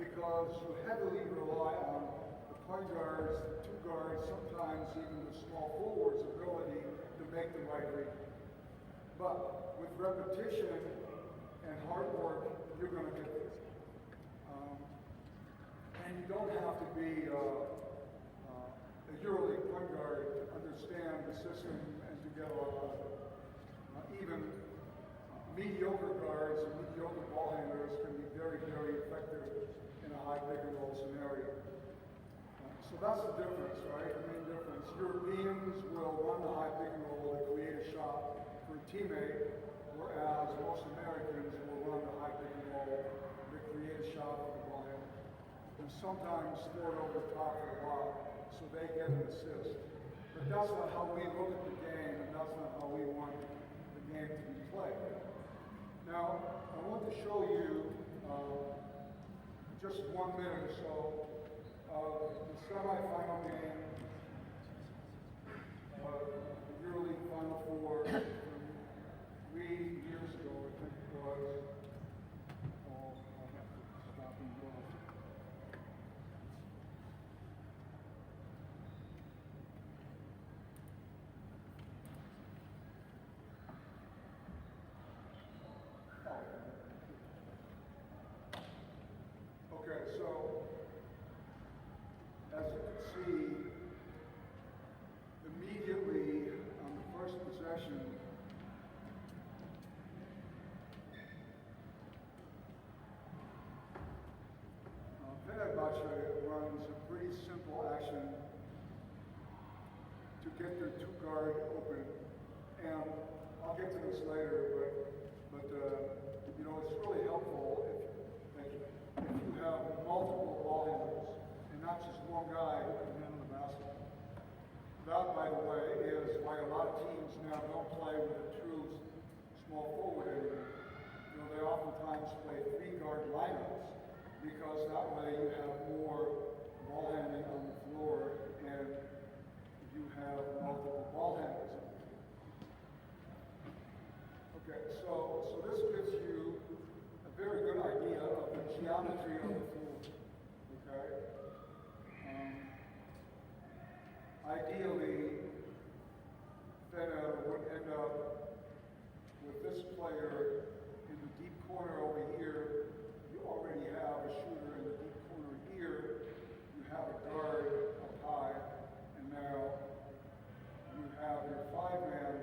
because you heavily rely on the point guards, the two guards, sometimes even the small forwards' ability to make the right read. But with repetition and hard work, you're going to get there. And you don't have to be a EuroLeague point guard to understand the system and to get a lot out of it. Even mediocre guards and mediocre ball handlers can be very, very effective in a high pick and roll scenario. So that's the difference, right? The main difference. Europeans will run the high pick and roll to create a shot for a teammate, whereas most Americans will run the high pick and roll to create a shot for the ball handler. And sometimes throw it over the top for a while so they get an assist. But that's not how we look at the game, and that's not how we want the game to be played. Now, I want to show you just 1 minute or so of the semifinal game of the EuroLeague Final Four from 3 years ago, I think it was. Oh, I'll have to stop and go. Okay, so as you can see, immediately on the first possession, Fenerbahce runs a pretty simple action to get their two guard open, and I'll get to this later, but you know, it's really helpful if you have multiple ball handlers and not just one guy who can handle the basketball. That, by the way, is why a lot of teams now don't play with a true small forward anymore. You know, they oftentimes play 3-guard lineups because that way you have more ball handling on the floor and you have multiple ball handlers on the floor. Okay, so this gives you a very good idea of the geometry of the floor. Okay? Ideally, Fener would end up with this player in the deep corner over here. You already have a shooter in the deep corner here. You have a guard up high, and now you have your 5-man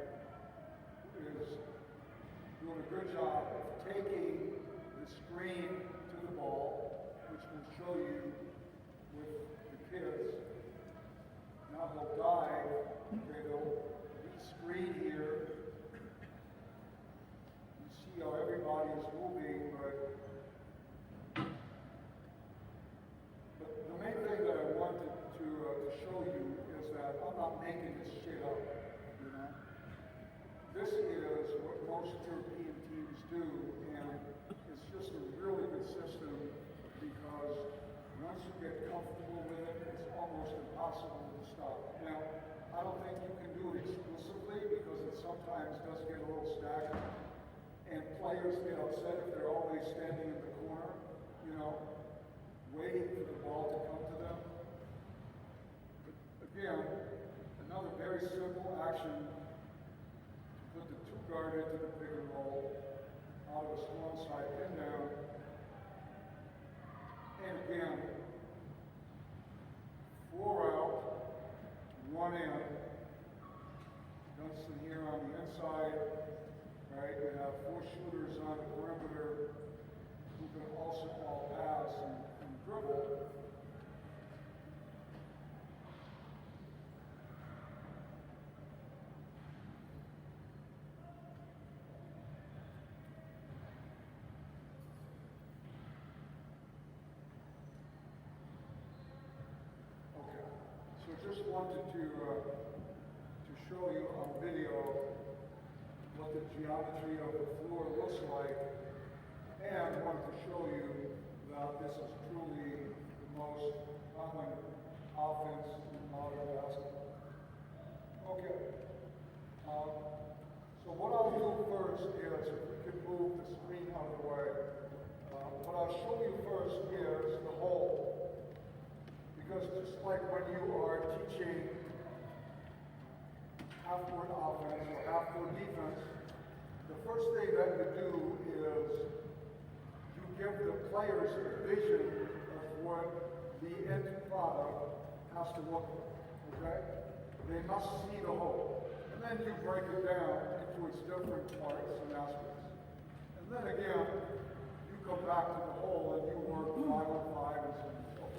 who is doing a good job of taking the screen to the ball, which will show you with the kids. Now they'll dive, okay, they'll re-screen here. You see how everybody is moving, but the main thing that I wanted to show you is that I'm not making this shit up, you know? This is what most European teams do, and it's just a really good system because once you get comfortable with it, it's almost impossible to stop. Now, I don't think you can do it exclusively because it sometimes does get a little stagnant, and players get upset if they're always standing in the corner, you know, waiting for the ball to come to them. But again, another very simple action to put the 2-guard into the pick and roll out of a strong side pin down. And again, 4 out, 1 in. Dunston here on the inside, right? You have 4 shooters on the perimeter who can also all pass and dribble. Just wanted to show you on video what the geometry of the floor looks like, and wanted to show you that this is truly the most common offense in modern basketball. Okay. So what I'll do first is, if we can move the screen out of the way, what I'll show you first is the like when you are teaching half-court offense or half-court defense, the first thing that you do is you give the players a vision of what the end product has to look like, okay? They must see the whole. And then you break it down into its different parts and aspects. And then again, you come back to the whole and you work 5 on 5 and so on.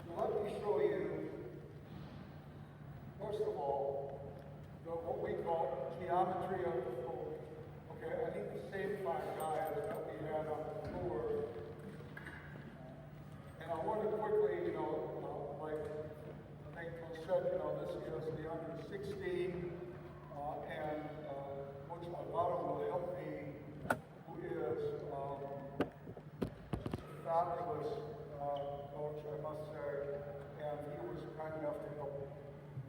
So let me show you, first of all, what we call geometry of the floor. Okay, I need the same 5 guys that we had on the floor. And I want to quickly, like I think Phil said, this is the under 16, and Coach Alvaro will help me, who is fabulous coach, I must say, and he was kind enough to help me.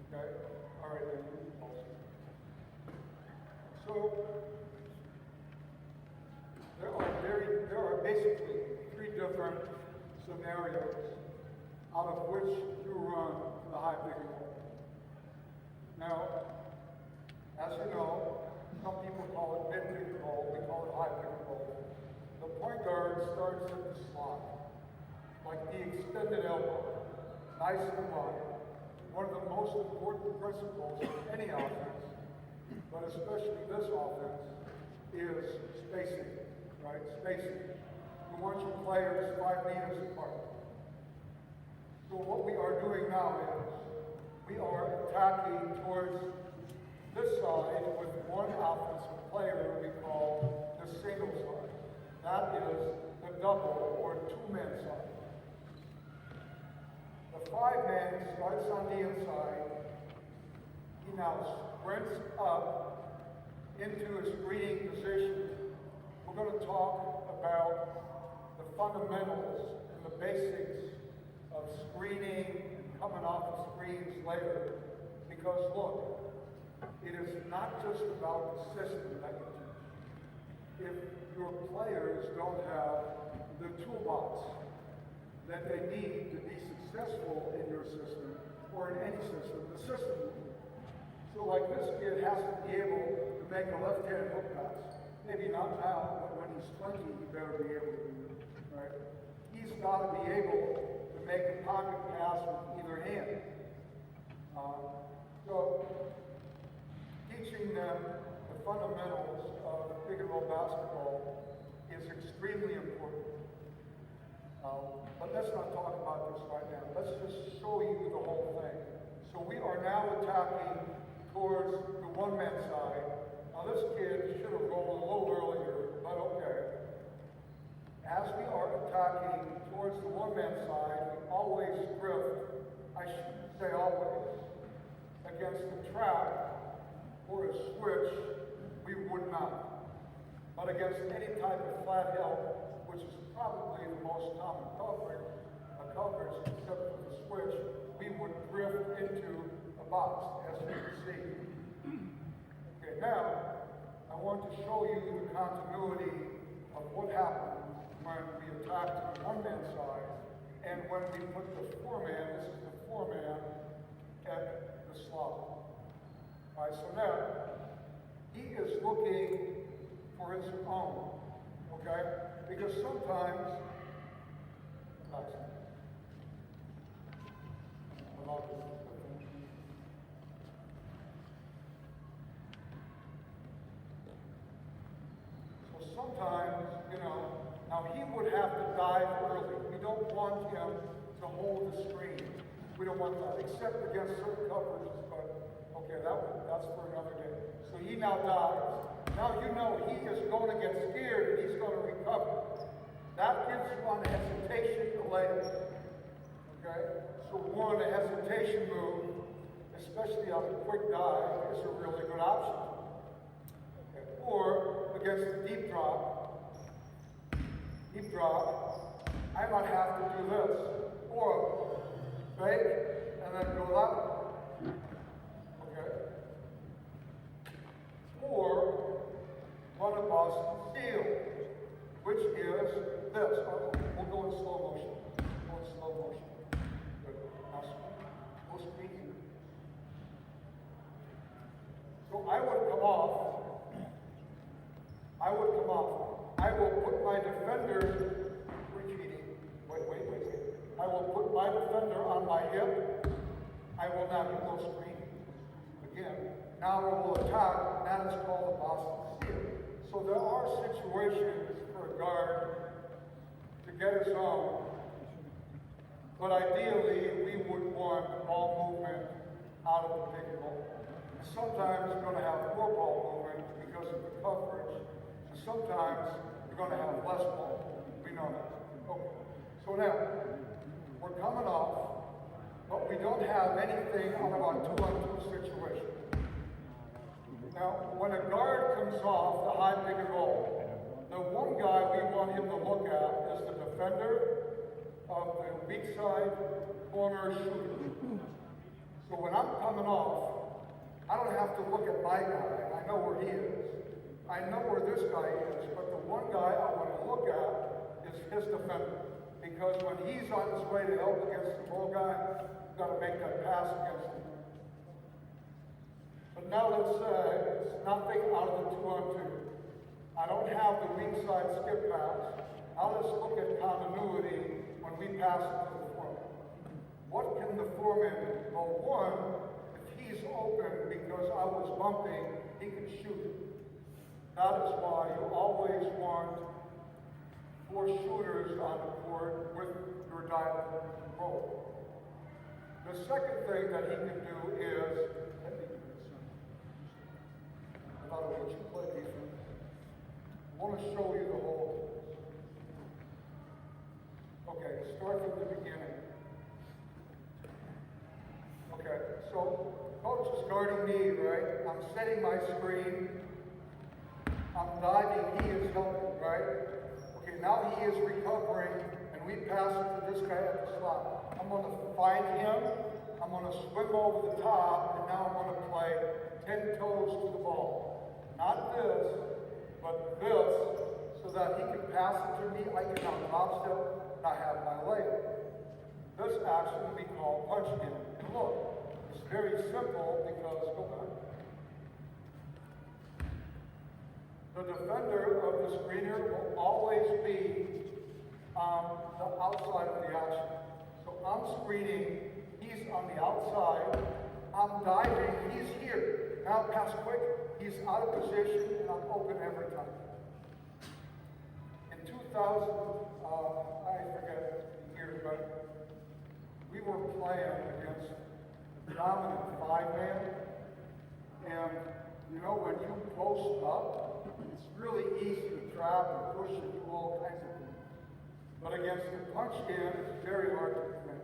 Okay? All right, then you also. So there are basically 3 different scenarios out of which you run the high pick and roll. Now, as you know, some people call it mid pick and roll, we call it high pick and roll. The point guard starts at the slot, like the extended elbow, nice and wide. One of the most important principles of any offense, but especially this offense, is spacing, right? Spacing. You want your players 5 meters apart. So what we are doing now is we are attacking towards this side with one offensive player we call the single side. That is the double or 2-man side. The 5-man starts on the inside. He now sprints up into a screening position. We're going to talk about the fundamentals and the basics of screening and coming off the screens later. Because look, it is not just about the system that you teach. If your players don't have the toolbox that they need to be successful in your system or in any system, the system will do. So like this kid has to be able to make a left-hand hook pass. Maybe not now, but when he's 20, he better be able to do it, right? He's got to be able to make a pocket pass with either hand. So teaching them the fundamentals of pick and roll basketball is extremely important. But let's not talk about this right now. Let's just show you the whole thing. So we are now attacking towards the 1-man side. Now this kid should have rolled a little earlier, but okay. As we are attacking towards the 1-man side, we always drift, I shouldn't say always, against the trap or a switch, we would not. But against any type of flat help, which is probably the most common coverage except for the switch, we would drift into a box, as you can see. Okay, now, I want to show you the continuity of what happens when we attack the 1-man side, and when we put the 4-man, this is the 4-man, at the slot. All right, so now, he is looking for his own, okay? Because sometimes, now he would have to dive early. We don't want him to hold the screen. We don't want that, except against certain coverages, but okay, that's for another day. So he now dives. Now you know he is going to get scared and he's going to recover. That gives you on a hesitation delay. Okay? So one, a hesitation move, especially on a quick dive, is a really good option. Okay. Or against a deep drop, I might have to do this. Or fake and then go that way. Okay? Or run a Boston seal, which is this. We'll go in slow motion. Good. Now come off, I will put my defender, retreating, wait. I will put my defender on my hip. I will now go screen. Again, now I will attack, and that is called a Boston steal. So there are situations for a guard to get his own, but ideally we would want ball movement out of the pick and roll. Sometimes you're going to have more ball movement because of the coverage, and sometimes you're going to have less ball. We know that. Okay. So now, we're coming off, but we don't have anything out of our 2-on-2 situation. Now, when a guard comes off the high pick and roll, the one guy we want him to look at is the defender of the weak side corner shooter. So when I'm coming off, I don't have to look at my guy. I know where he is. I know where this guy is, but the one guy I want to look at is his defender. Because when he's on his way to help against the ball guy, you've got to make that pass against him. But now let's say it's nothing out of the 2-on-2. I don't have the weak side skip pass. Now let's look at continuity when we pass it to the foreman. What can the foreman do? Well, one, if he's open because I was bumping, he can shoot it. That is why you always want 4 shooters on the court with your diagonal control. The second thing that he can do is, I thought I would you play defense. I want to show you the whole. Okay, start from the beginning. Okay, so coach is guarding me, right? I'm setting my screen. I'm diving, he is helping, right? Okay, now he is recovering, and we pass it to this guy at the slot. I'm going to find him, I'm going to swim over the top, and now I'm going to play 10 toes to the ball. Not this, but this, so that he can pass it to me. I can now drop step, and I have my leg. This action we call punch in. And look, it's very simple because, go back. The defender of the screener will always be on the outside of the action. So I'm screening, he's on the outside, I'm diving, he's here. Now pass quick, he's out of position, and I'm open every time. In 2000, I forget the year, but we were playing against the dominant 5-man, and you know, when you post up, it's really easy to trap and push and do all kinds of things. But against the punch in, it's very hard to defend.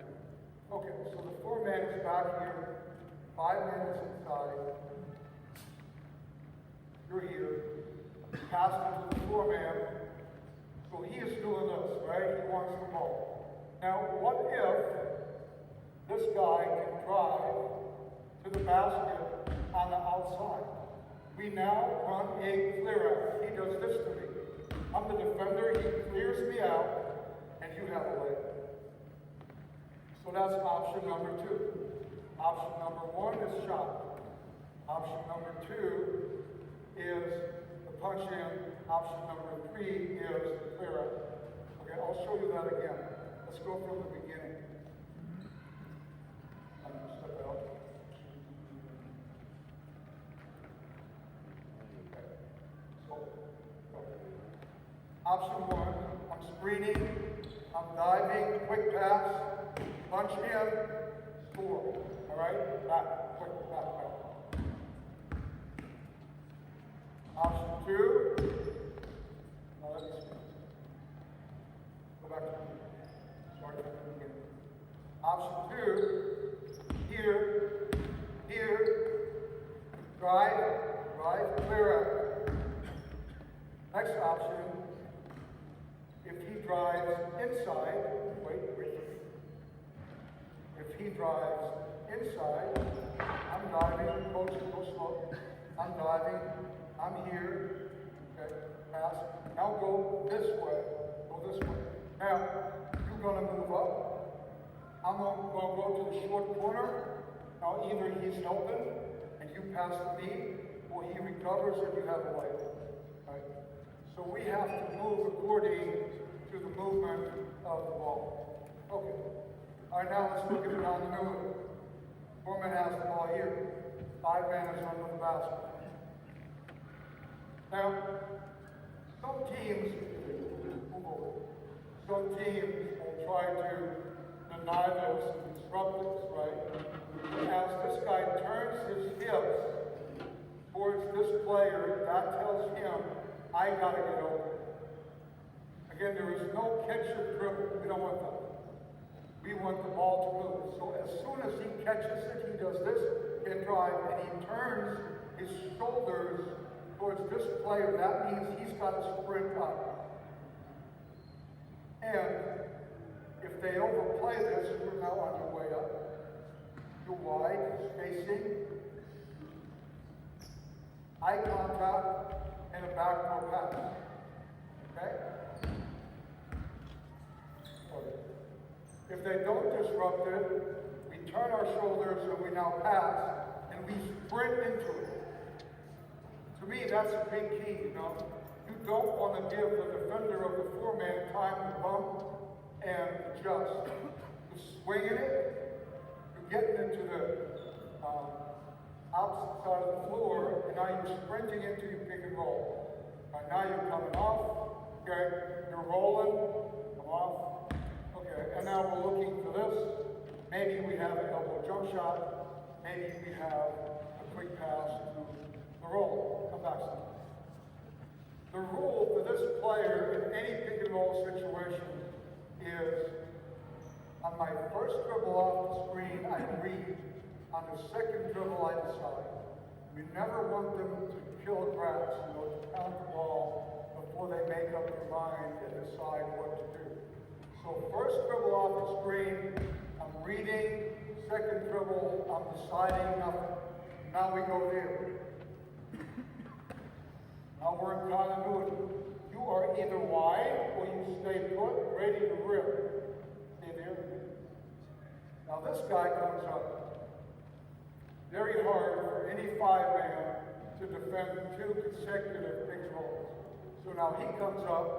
Okay, so the 4-man is back here, 5-man is inside. You're here. Pass it to the 4-man. So he is doing this, right? He wants the ball. Now, what if this guy can drive to the basket on the outside? We now run a clear out. He does this to me. I'm the defender, he clears me out, and you have a leg. So that's option number 2. Option number 1 is shot. Option number 2 is the punch in. Option number 3 is the clear out. Okay, I'll show you that again. Let's go from the beginning. I'm going to step out. Option 1, I'm screening, I'm diving, quick pass, punch in, score. All right? Back, quick, back. Option 2, now let me see. Go back to the start from the beginning. Option 2, here, drive, clear out. Next option, if he drives inside, wait. If he drives inside, I'm diving, coach, go slow. I'm diving, I'm here, okay, pass. Now go this way. Now, you're going to move up. I'm going to go to the short corner. Now either he's helping and you pass to me, or he recovers and you have a light. Right? So we have to move according to the movement of the ball. Okay. All right, now let's look at it on the new. 4 men has the ball here. 5 men is under the basket. Now, some teams will try to deny this and disrupt this, right? As this guy turns his hips towards this player, that tells him, I gotta get over. Again, there is no catch or dribble. We don't want that. We want the ball to move. So as soon as he catches it, he does this, and drive, and he turns his shoulders towards this player. That means he's got to sprint up. And if they overplay this, you're now on your way up. You're wide, spacing, eye contact, and a backdoor pass. Okay? If they don't disrupt it, we turn our shoulders and we now pass, and we sprint into it. To me, that's a big key, you know. You don't want to give the defender of the 4-man time to bump and adjust. You're swinging it, you're getting into the opposite side of the floor, and now you're sprinting into your pick and roll. Right, now you're coming off, okay, you're rolling, come off, okay, and now we're looking for this. Maybe we have an elbow jump shot, maybe we have a quick pass to the roll. Come back some. The rule for this player in any pick and roll situation is, on my first dribble off the screen, I read. On the second dribble, I decide. We never want them to kill grass, you know, to count the ball before they make up their mind and decide what to do. So first dribble off the screen, I'm reading. Second dribble, I'm deciding nothing. Now we go there. Now we're in continuity. You are either wide or you stay put, ready to rip. Stay there. Now this guy comes up. Very hard for any 5-man to defend 2 consecutive pick and rolls. So now he comes up.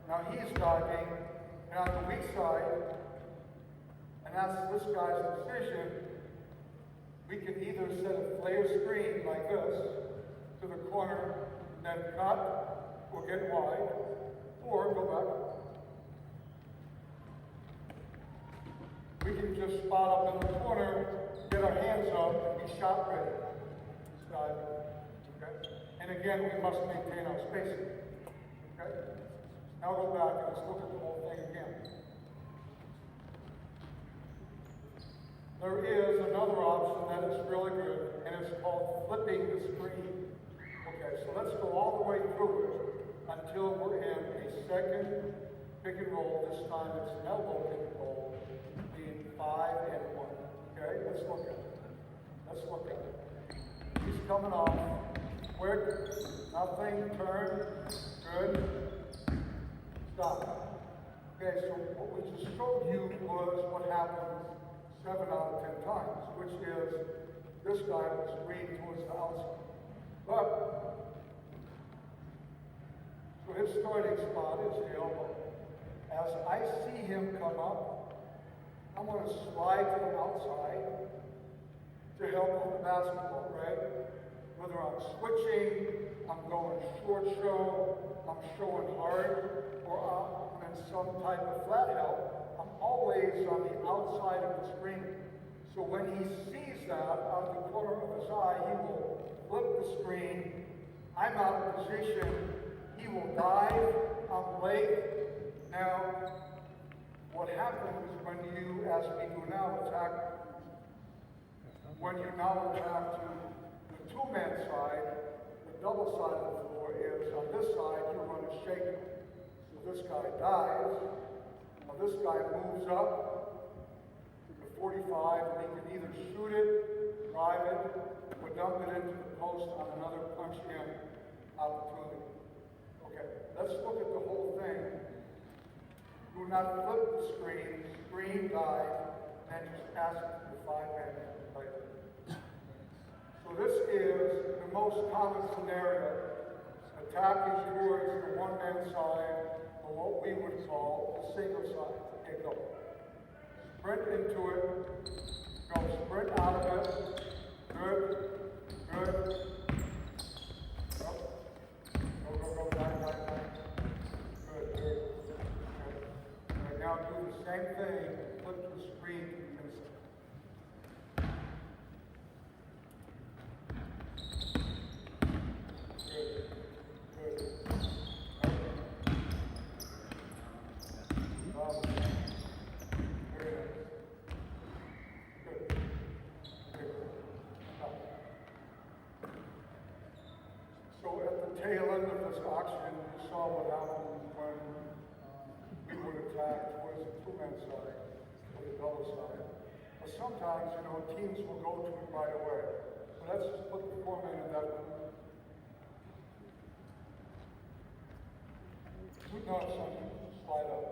Now he's diving. And on the weak side, and that's this guy's decision, we can either set a flare screen like this to the corner, then cut, or get wide, or go back. We can just spot up in the corner, get our hands up, and be shot ready. Okay? And again, we must maintain our spacing. Okay? Now go back and let's look at the whole thing again. There is another option that is really good, and it's called flipping the screen. Okay, so let's go all the way through it until we're in a second pick and roll. This time it's an elbow pick and roll, being 5 and 1. Okay, let's look at it. Let's look at it. He's coming off. Quick, nothing, turn, good, stop. Okay, so what we just showed you was what happens 7 out of 10 times, which is this guy was screened towards the outside. But, so his starting spot is the elbow. As I see him come up, I'm going to slide to the outside to help on the basketball, right? Whether I'm switching, I'm going short show, I'm showing hard, or I'm in some type of flat help, I'm always on the outside of the screen. So when he sees that out of the corner of his eye, he will flip the screen. I'm out of position. He will dive. I'm late. Now, what happens when you, as we do now, attack, when you now attack to the 2-man side, the double side of the floor is, on this side, you're going to shake him. So this guy dives. Now this guy moves up to the 45, and he can either shoot it, drive it, or dump it into the post on another punch-in opportunity. Okay, let's look at the whole thing. Do not flip the screen, dive, and just pass it to the 5-man. Right? So So this is the most common scenario, attacking towards the one-man side, or what we would call the single side. Okay, go. Sprint into it, go sprint out of it, good, good. Go, nine. Good, good. Okay. Right, now do the same thing, flip the screen to the inside. So at the tail end of this auction, you saw what happened when we would attack towards the two-man side or the double side. But sometimes, teams will go to it right away. So let's just put the four-man in that one. No, something, slide up.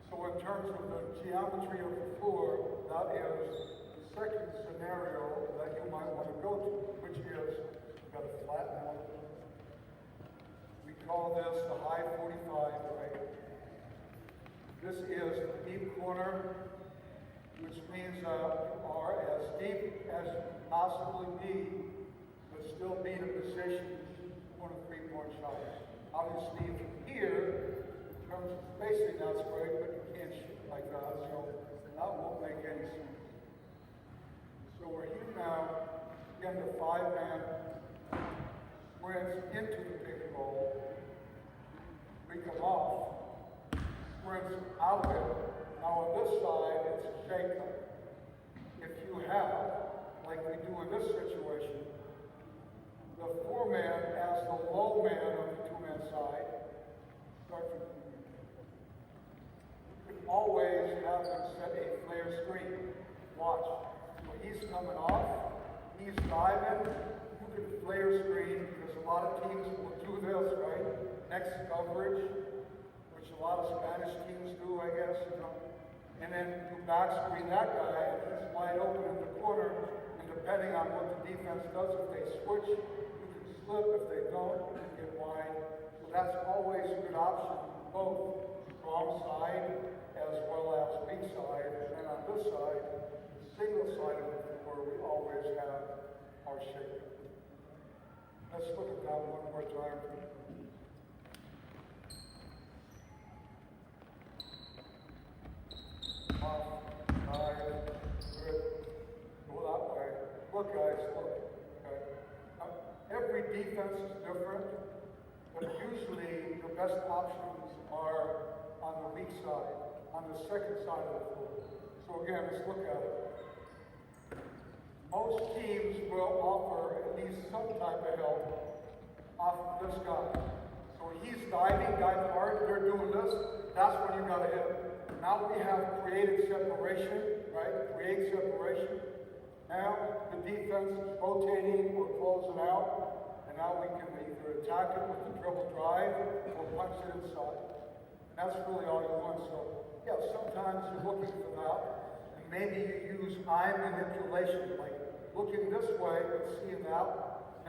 So in terms of the geometry of the floor, that is the second scenario that you might want to go to, which is you've got a flat one. We call this the high 45, right? This is the deep corner, which means you are as deep as you can possibly be, but still be in a position on a three-point shot. Obviously, from here, in terms of spacing, that's great, but you can't shoot like that, so that won't make any sense. So we're here now, again, the five-man sprints into the pick and roll. We come off, sprints out of it. Now on this side, it's a shake-up. If you have, like we do in this situation, the four-man as the low man on the two-man side, start from you can always have them set a flare screen. Watch. So he's coming off, he's diving, you can flare screen because a lot of teams will do this, right? Next coverage, which a lot of Spanish teams do, I guess, And then you back screen that guy, and he's wide open in the corner, and depending on what the defense does, if they switch, slip. If they don't, you can get wide. So that's always a good option, both strong side as well as weak side. And on this side, the single side of the floor, we always have our shape. Let's look at that one more time. Off, side, good. Go that way. Look, guys, look. Every defense is different, but usually the best options are on the weak side, on the second side of the floor. So again, let's look at it. Most teams will offer at least some type of help off of this guy. So he's diving hard, they're doing this, that's when you gotta hit him. Now we have created separation, right? Create separation. Now the defense is rotating or closing out, and now we can either attack it with the dribble drive or punch it inside. And that's really all you want. So yeah, sometimes you're looking for that, and maybe you use eye manipulation, like looking this way and seeing that,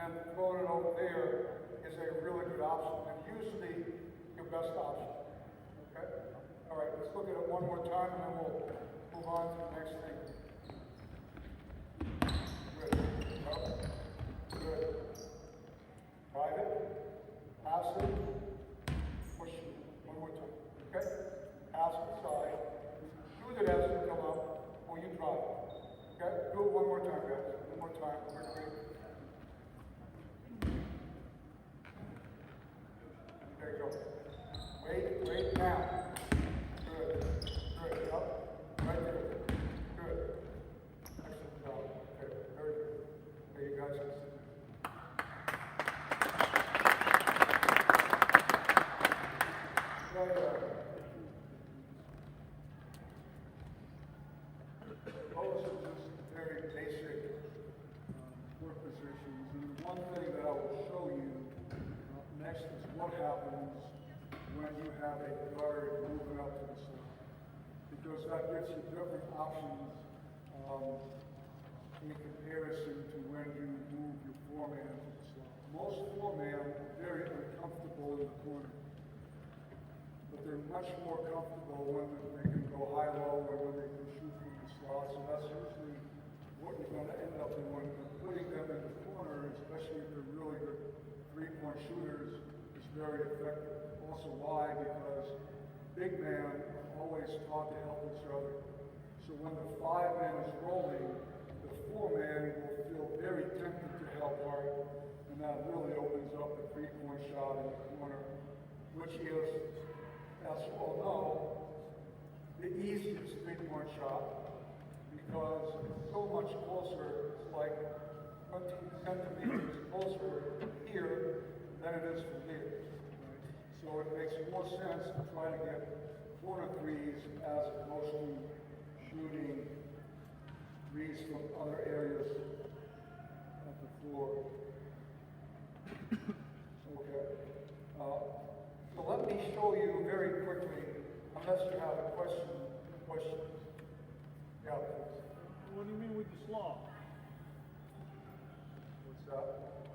and throwing it over there is a really good option, and usually your best option. Okay? All right, let's look at it one more time, and then we'll move on to the next thing. Good. Good. Drive it. Pass it. Push it. One more time. Okay? Pass it aside. Shoot it as you come up, or you drive it. Okay? Do it one more time, guys. One more time. Quickly. There you go. Wait now. Good. Good. Up. Right there. Good. Excellent job. Okay. Very good. There you guys can sit. Those are just very basic work positions. And one thing that I will show you next is what happens when you have a guard moving up to the side. Because that gives you different options in comparison to when you move your foreman to the slot. Most foremen are very uncomfortable in the corner, but they're much more comfortable when they can go high-low or when they can shoot from the slot. So that's usually what you're going to end up doing. Putting them in the corner, especially if they're really good three-point shooters, is very effective. Also, why? Because big men are always taught to help each other. So when the 5-man is rolling, the 4-man will feel very tempted to help hard, and that really opens up the three-point shot in the corner, which is, as you all know, the easiest three-point shot because it's so much closer. It's like 20 centimeters closer here than it is from here. So it makes more sense to try to get corner threes as opposed to shooting threes from other areas of the floor. Okay. So let me show you very quickly, unless you have a question. Yeah, please. What do you mean with the slaw? What's that?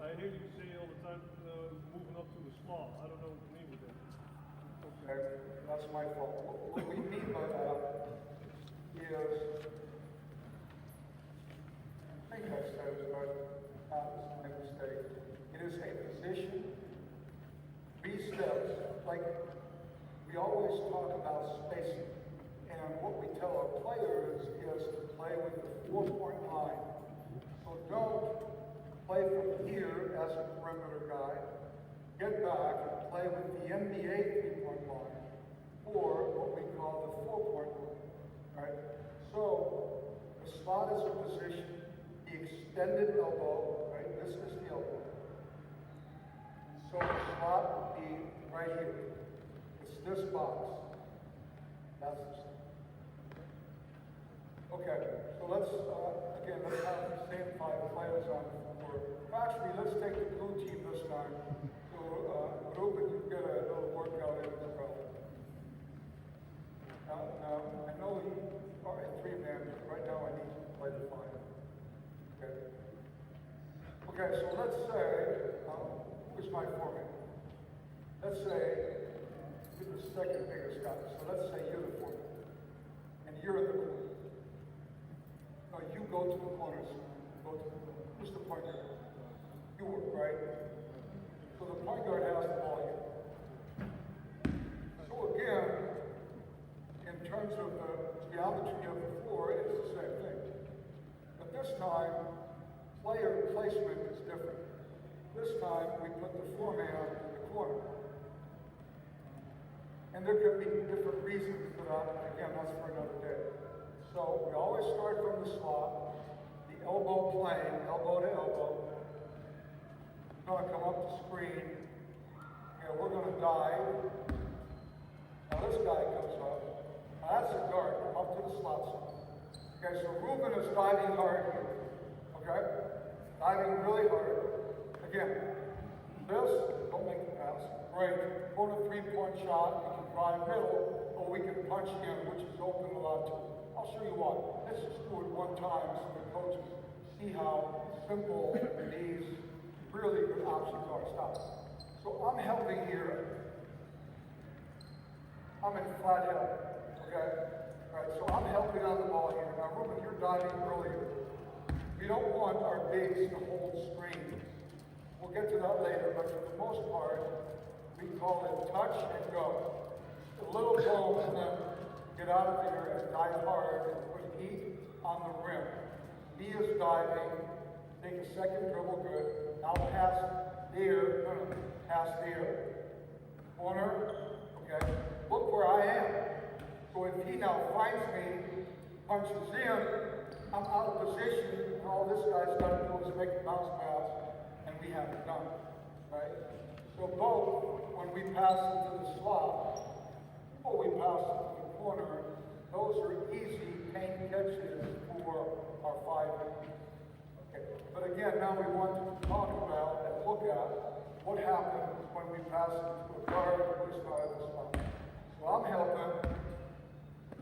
I hear you say all the time, moving up to the slaw. I don't know what you mean with that. Okay, that's my fault. What we mean by that is, I think I said it, but that was my mistake. It is a position, 3 steps, like we always talk about spacing. And what we tell our players is to play with the 4-point line. So don't play from here as a perimeter guy. Get back and play with the NBA 3-point line, or what we call the 4-point line. Right? So the slot is a position, the extended elbow, right? This is the elbow. So the slot would be right here. It's this box. That's the slot. Okay, so let's have the same 5 players on the floor. Actually, let's take the blue team this time. So, Ruben, you get a little workout in as well. Now, I know you are a 3-man, but right now I need to play the 5. Okay. Okay, so let's say, who's my 4-man? Let's say you're the second biggest guy. So let's say you're the 4-man, and you're in the corner. No, you go to the corners. Who's the point guard? You were, right? So the point guard has the ball here. So again, in terms of the geometry of the floor, it's the same thing. But this time, player placement is different. This time, we put the 4-man in the corner. And there could be different reasons for that. Again, that's for another day. So we always start from the slot, the elbow playing, elbow to elbow. We're going to come up the screen. Okay, we're going to dive. Now this guy comes up. Now that's a guard. Come up to the slot zone. Okay, so Ruben is diving hard here. Okay? Diving really hard. Again, this, don't make the pass. Great. Corner 3-point shot. We can drive middle, or we can punch in, which is open a lot too. I'll show you why. Let's just do it one time so the coaches see how simple these really good options are. Stop. So I'm helping here. I'm in flat help. Okay? Alright, so I'm helping on the ball here. Now Ruben, you're diving earlier. We don't want our bigs to hold screens. We'll get to that later, but for the most part, we call it touch and go. A little go and then get out of here and dive hard and put heat on the rim. He is diving, take a second dribble good, now pass there, pass there. Corner, okay, look where I am. So if he now finds me, punches in, I'm out of position, and all this guy's got to do is make a bounce pass, and we have it done, right? So both, when we pass into the slot, or we pass into the corner, those are easy paint catches for our 5. Okay. But again, now we want to talk about and look at what happens when we pass into a guard who's not in the slot. So I'm helping,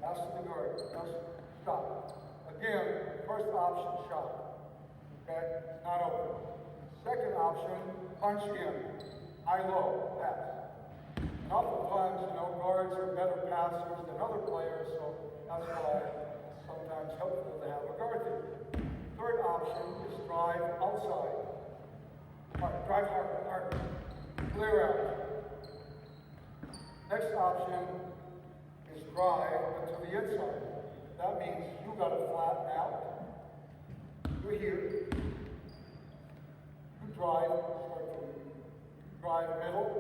pass to the guard, pass, stop. Again, first option shot. Okay, not open. Second option, punch in. High low, pass. And oftentimes, guards are better passers than other players, so that's why it's sometimes helpful to have a guard there. Third option is drive outside. Drive hard. Clear out. Next option is drive to the inside. That means you got to flatten out. You're here. You drive, drive middle.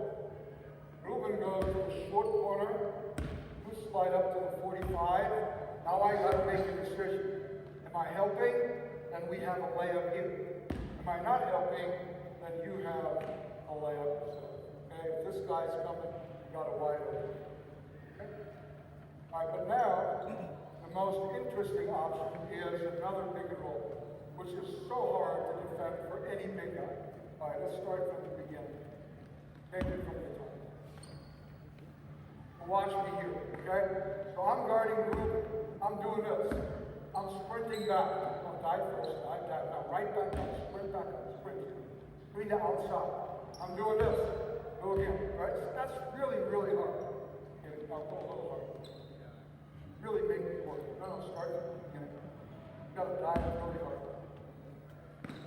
Ruben goes to the short corner. You slide up to the 45. Now I got to make a decision. Am I helping? Then we have a layup here. Am I not helping? Then you have a layup. Okay, if this guy's coming, you got a wide open. Okay? All right, but now the most interesting option is another big goal, which is so hard to defend for any big guy. All right, let's start from the beginning. Take it from the top. Watch me here, okay? So I'm guarding Ruben. I'm doing this. I'm sprinting back. I'll dive first, dive. Now right back up, sprint back up, sprint. Screen to outside. I'm doing this. Go again, right? So that's really, really hard. Okay, I'll go a little harder. Really make it work. No, start from the beginning. You gotta dive really hard.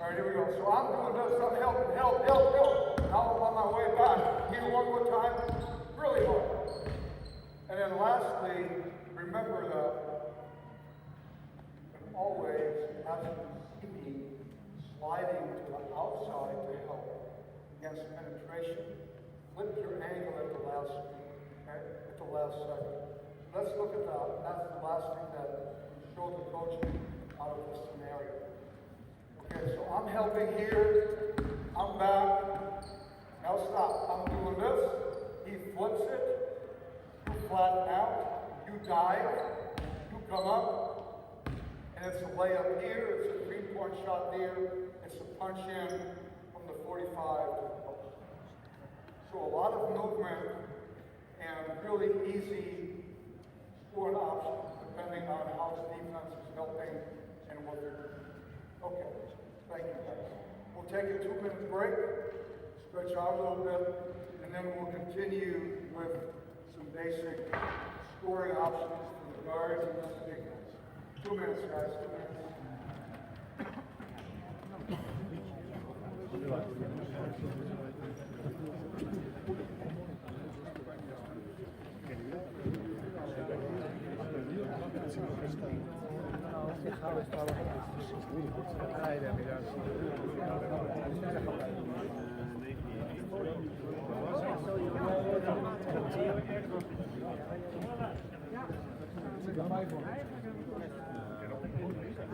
All right, here we go. So I'm doing this. I'm helping, help. Now I'm on my way back. Here one more time. Really hard. And then lastly, remember that you can always, as you see me, sliding to the outside to help against penetration. Flip your angle at the last speed, okay? At the last second. Let's look at that. That's the last thing that shows the coach out of this scenario. Okay, so I'm helping here. I'm back. Now stop. I'm doing this. He flips it. You flatten out. You dive. You come up. And it's a layup here. It's a three-point shot there. It's a punch in from the 45 to the post. So a lot of movement and really easy scoring options depending on how the defense is helping and what they're doing. Okay, thank you guys. We'll take a 2-minute break, stretch out a little bit, and then we'll continue with some basic scoring options for the guards and the defense. 2 minutes, guys, 2 minutes.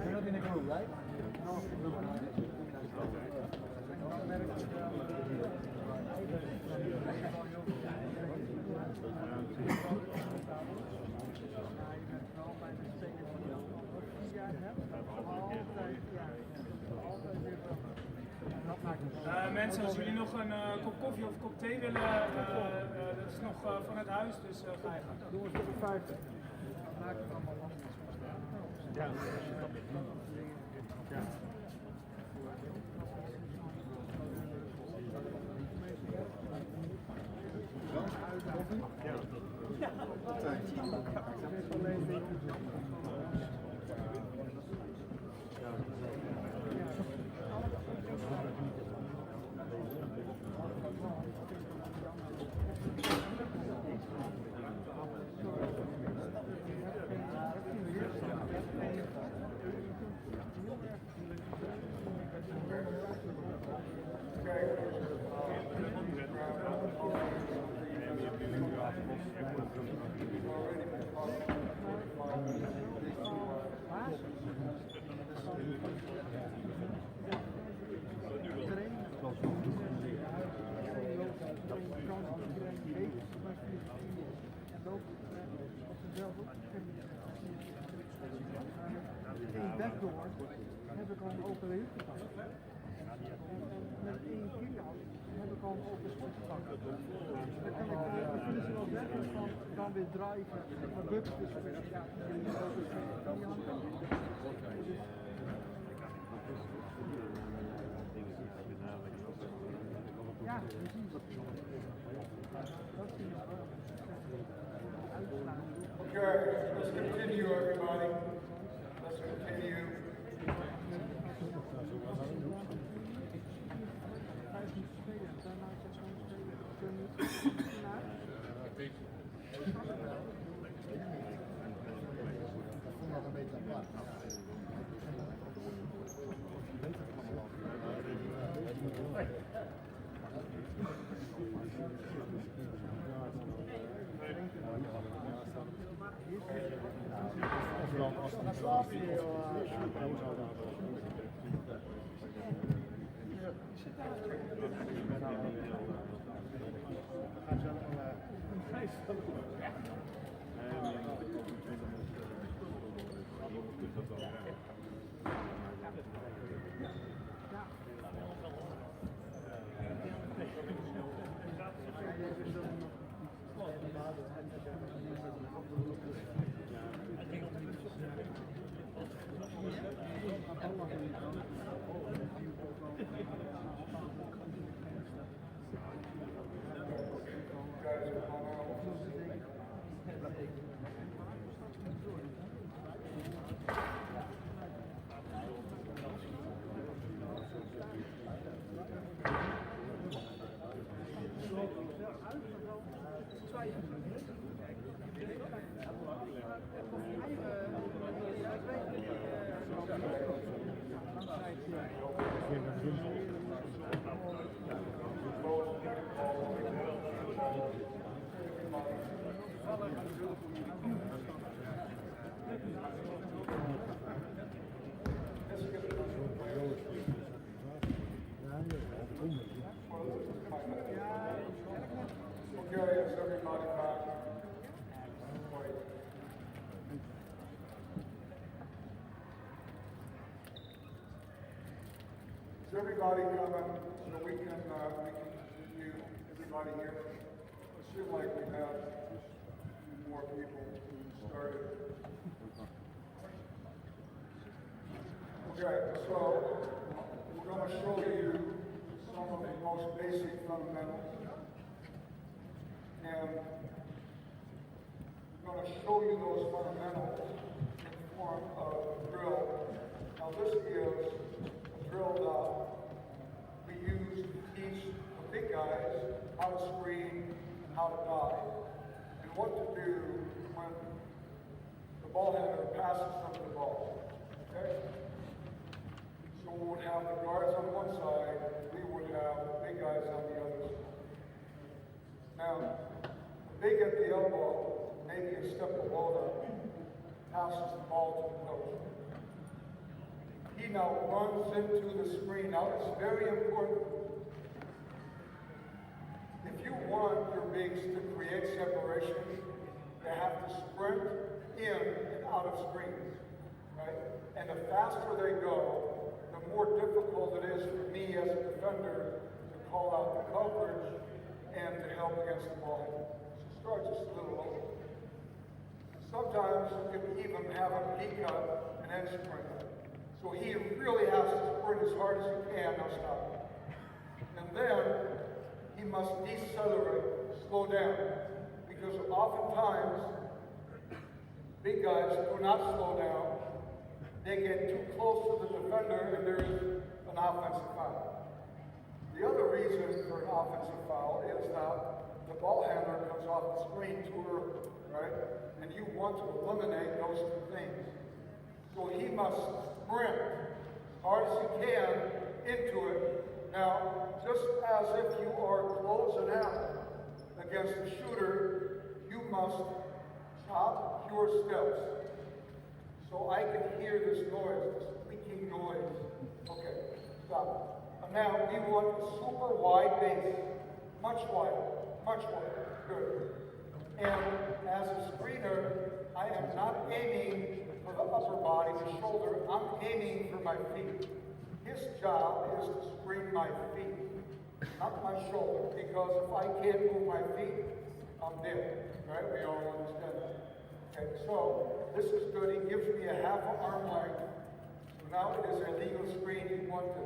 You're not in a group, right? Mensen, als jullie nog een kop koffie of een kop thee willen, dat is nog van het huis, dus ga je gang. Doen we het 50. Maak het allemaal los. Ja, backdoor heb ik al een open reut gepakt. En met 1 kilo heb ik al een open schot gepakt. Dan kan ik de verliezen wel weg en dan weer drijven. Maar bukken is ja, Ja, precies. Dat zie je wel. Uitslaan. Okay, let's continue, everybody. Let's continue. 5 minuten spelen, daarna 6 minuten spelen. Okay, is everybody back? Wait. Is everybody coming so we can continue? Everybody here? It seems like we have more people who started. Okay, so we're going to show you some of the most basic fundamentals. And I'm going to show you those fundamentals in the form of a drill. Now this is a drill that we use to teach the big guys how to screen, how to dive, and what to do when the ball handler passes from the ball. Okay? So we would have the guards on one side, we would have the big guys on the other side. Now, big at the elbow, maybe a step below that, passes the ball to the coach. He now runs into the screen. Now, it's very important. If you want your bigs to create separation, they have to sprint in and out of screens, right? And the faster they go, the more difficult it is for me as a defender to call out the coverage and to help against the ball handler. So start just a little low. Sometimes you can even have a peek up and then sprint. So he really has to sprint as hard as he can, no stop. And then he must decelerate, slow down. Because oftentimes, big guys do not slow down. They get too close to the defender and there is an offensive foul. The other reason for an offensive foul is that the ball handler comes off the screen too early, right? And you want to eliminate those two things. So he must sprint as hard as he can into it. Now, just as if you are closing out against the shooter, you must stop your steps. So I can hear this noise, this squeaking noise. Okay, stop. Now we want a super wide base, much wider. Good. And as a screener, I am not aiming for the upper body, the shoulder. I'm aiming for my feet. His job is to screen my feet, not my shoulder. Because if I can't move my feet, I'm dead. Right? We all understand that. Okay, so this is good. He gives me a half an arm length. So now it is a legal screen. You want to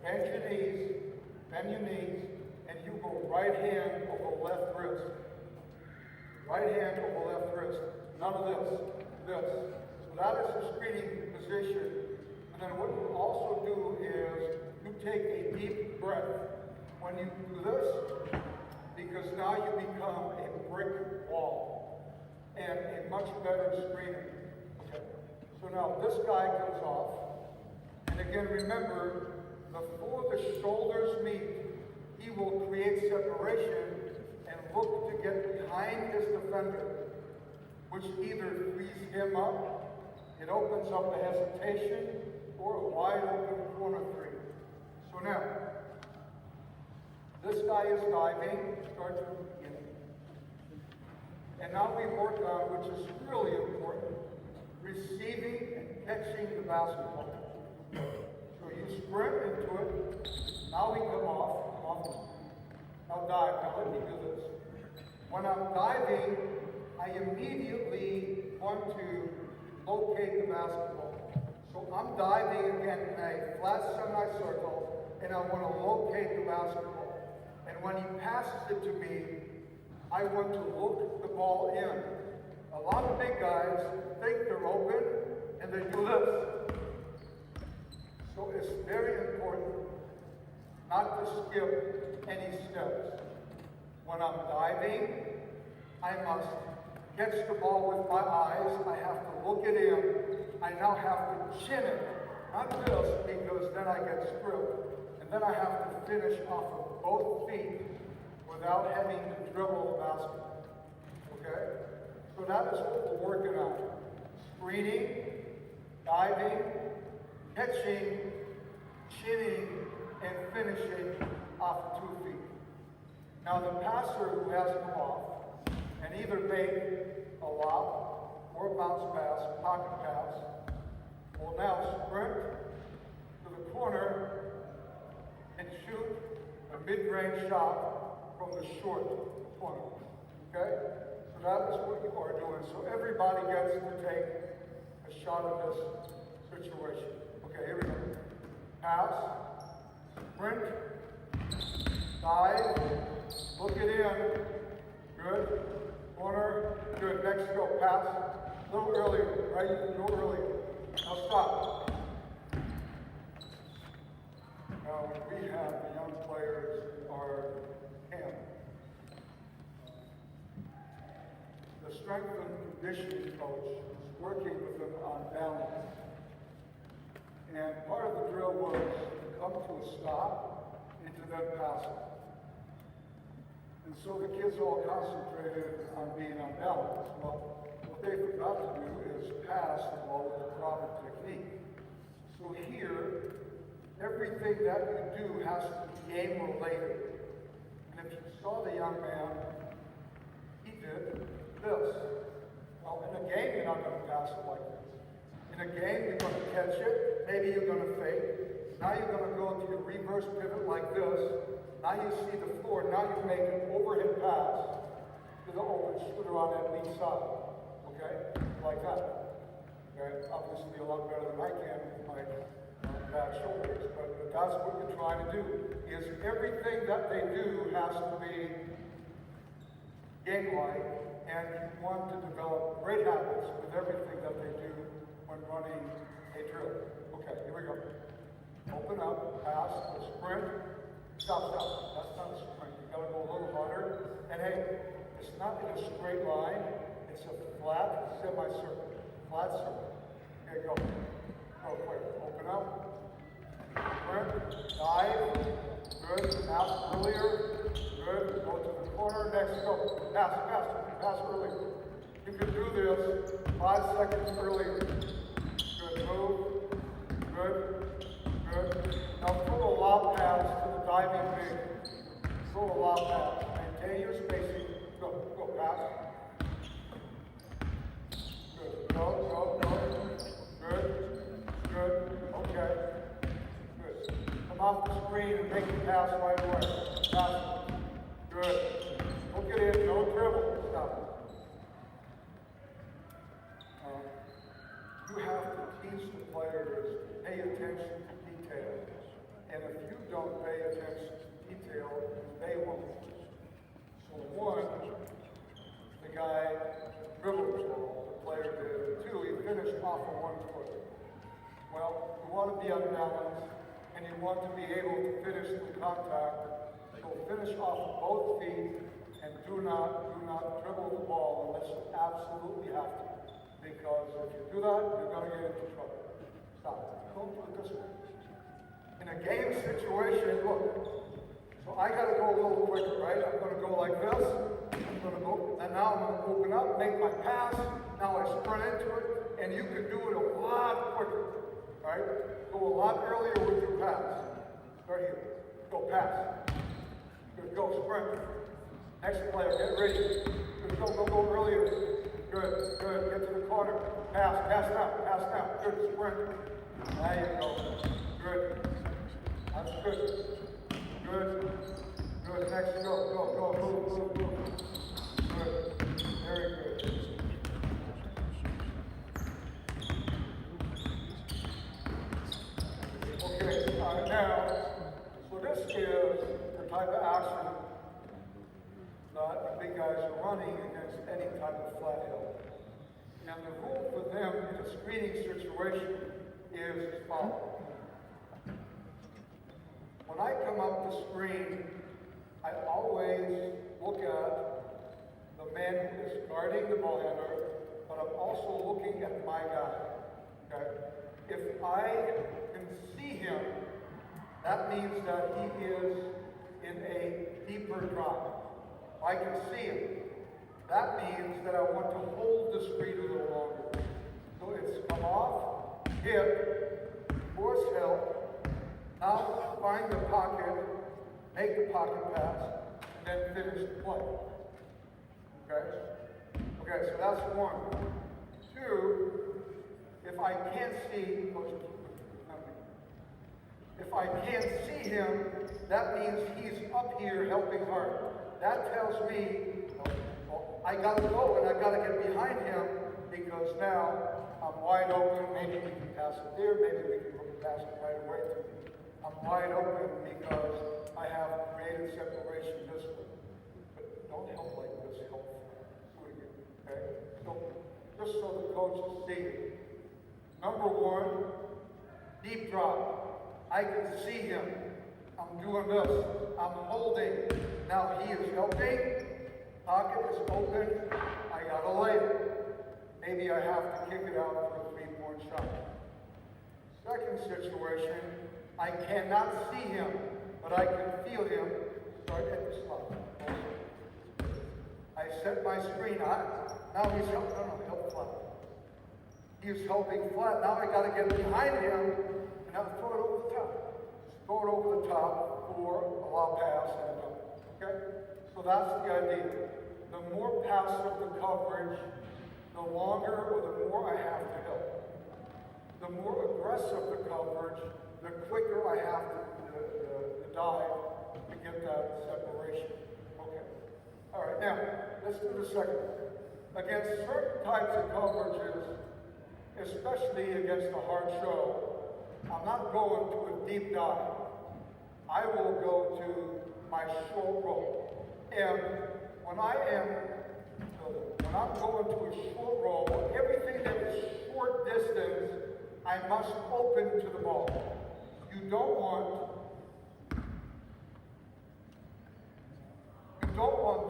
bend your knees, and you go right hand over left wrist. Right hand over left wrist. None of this. This. So that is the screening position. And then what you also do is you take a deep breath when you do this, because now you become a brick wall and a much better screener. Okay. So now this guy comes off, and again remember, before the shoulders meet, he will create separation and look to get behind his defender, which either frees him up, it opens up a hesitation, or a wide open corner three. So now, this guy is diving, start from the beginning. And now we work on, which is really important, receiving and catching the basketball. So you sprint into it, now we come off. Now dive, now let me do this. When I'm diving, I immediately want to locate the basketball. So I'm diving again in a flat semicircle, and I want to locate the basketball. And when he passes it to me, I want to look the ball in. A lot of big guys think they're open, and they do this. So it's very important not to skip any steps. When I'm diving, I must catch the ball with my eyes. I have to look it in. I now have to chin it. Not this, because then I get stripped. And then I have to finish off of both feet without having to dribble the basketball. Okay? So that is what we're working on. Screening, diving, catching, chinning, and finishing off 2 feet. Now the passer who has come off and either make a lob or a bounce pass, pocket pass, will now sprint to the corner and shoot a mid-range shot from the short corner. Okay? So that is what you are doing. So everybody gets to take a shot in this situation. Okay, here we go. Pass, sprint, dive, look it in. Good. Corner. Good. Next go. Pass. A little earlier, right? You can go earlier. Now stop. Now when we have the young players in our camp, the strength and conditioning coach is working with them on balance. And part of the drill was to come to a stop and to then pass it. And so the kids all concentrated on being on balance. Well, what they forgot to do is pass the ball with the proper technique. So here, everything that you do has to be game related. And if you saw the young man, he did this. Well, in a game, you're not going to pass it like this. In a game, you're going to catch it. Maybe you're going to fake. Now you're going to go into your reverse pivot like this. Now you see the floor. Now you make an overhead pass to the open shooter on that weak side. Okay? Like that. Okay? Obviously a lot better than I can with my back shoulders. But that's what you're trying to do. Is everything that they do has to be game-like. And you want to develop great habits with everything that they do when running a drill. Okay, here we go. Open up, pass, sprint. Stop. That's not a sprint. You gotta go a little harder. And hey, it's not in a straight line. It's a flat semicircle. Flat circle. Okay, go. Go quick. Open up. Sprint. Dive. Good. Pass earlier. Good. Go to the corner. Next. Go. Pass earlier. You can do this 5 seconds earlier. Good. Move. Good. Now throw a lob pass to the diving big. Throw a lob pass. Maintain your spacing. Go, pass. Good. Go. Good. Okay. Good. Come off the screen and make the pass right away. Pass. Good. Hook it in. No dribble. Stop. You have to teach the players to pay attention to details. And if you don't pay attention to detail they want. So one, the guy dribbled the ball, the player did. Two, he finished off of 1 foot. Well, you want to be unbalanced, and you want to be able to finish through contact. So finish off of both feet, and do not dribble the ball unless you absolutely have to. Because if you do that, you're going to get into trouble. Stop it. Don't do it this way. In a game situation, look. So I got to go a little quicker, right? I'm going to go like this. I'm going to go, and now I'm going to open up, make my pass. Now I sprint into it, and you can do it a lot quicker, right? Go a lot earlier with your pass. Right here. Go pass. Good. Go sprint. Next player, get ready. Good. Go earlier. Good. Get to the corner. Pass now. Good. Sprint. There you go. Good. That's good. Good. Next, go. Move. Good. Very good. Okay, now, so this is the type of action that the big guys are running against any type of flat hill. And the rule for them in a screening situation is as follows. When I come up the screen, I always look at the man who is guarding the ball handler, but I'm also looking at my guy. Okay? If I can see him, that means that he is in a deeper drop. If I can see him, that means that I want to hold the screen a little longer. So it's come off, hit, force help. Now find the pocket, make the pocket pass, and then finish the play. Okay, so that's one. Two, if I can't see, him, that means he's up here helping hard. That tells me, I gotta go and I gotta get behind him because now I'm wide open. Maybe we can pass it there, maybe we can pass it right away to me. I'm wide open because I have created separation this way. But don't help like this, help do it again. Okay? So just so the coaches see it. Number one, deep drop. I can see him. I'm doing this. I'm holding. Now he is helping. Pocket is open. I gotta lay it. Maybe I have to kick it out for a 3-point shot. Second situation, I cannot see him, but I can feel him start at the slot. I set my screen on. Now he's help flat. He's helping flat. Now I gotta get behind him and now throw it over the top. Just throw it over the top for a lob pass and a dunk. Okay? So that's the idea. The more passive the coverage, the longer or the more I have to help. The more aggressive the coverage, the quicker I have to dive to get that separation. Okay. All right, now, let's do the second one. Against certain types of coverages, especially against a hard show, I'm not going to a deep dive. I will go to my short roll. And when I'm going to a short roll, everything that is short distance, I must open to the ball. You don't want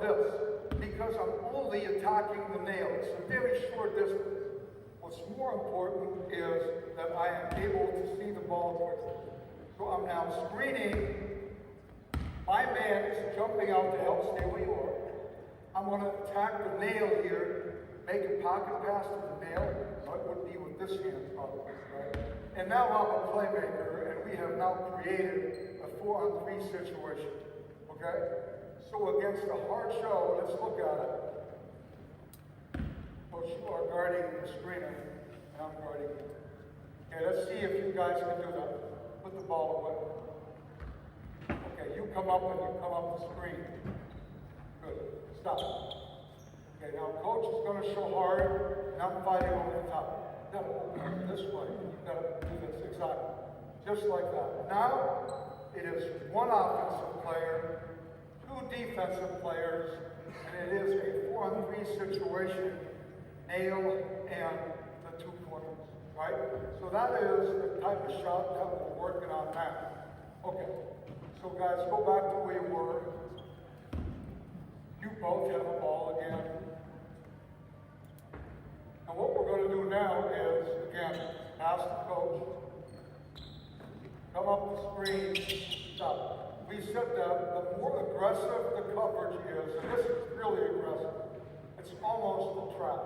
this because I'm only attacking the nail. It's a very short distance. What's more important is that I am able to see the ball quickly. So I'm now screening. My man is jumping out to help stay where you are. I'm going to attack the nail here, make a pocket pass to the nail. It would be with this hand probably, right? And now I'm a playmaker, and we have now created a 4-on-3 situation. Okay? So against a hard show, let's look at it. Coach, you are guarding the screener, and I'm guarding you. Okay, let's see if you guys can do that. Put the ball away. Okay, you come up and you come up the screen. Good. Stop. Okay, now coach is going to show hard, and I'm fighting over the top. You've got to open up this way. You've got to do this exactly. Just like that. Now, it is one offensive player, two defensive players, and it is a 4-on-3 situation, nail and the two corners, right? So that is the type of shot that we're working on now. Okay, so guys, go back to where you were. You both have the ball again. And what we're going to do now is, again, ask the coach, come up the screen, stop. We said that the more aggressive the coverage is, and this is really aggressive, it's almost a trap.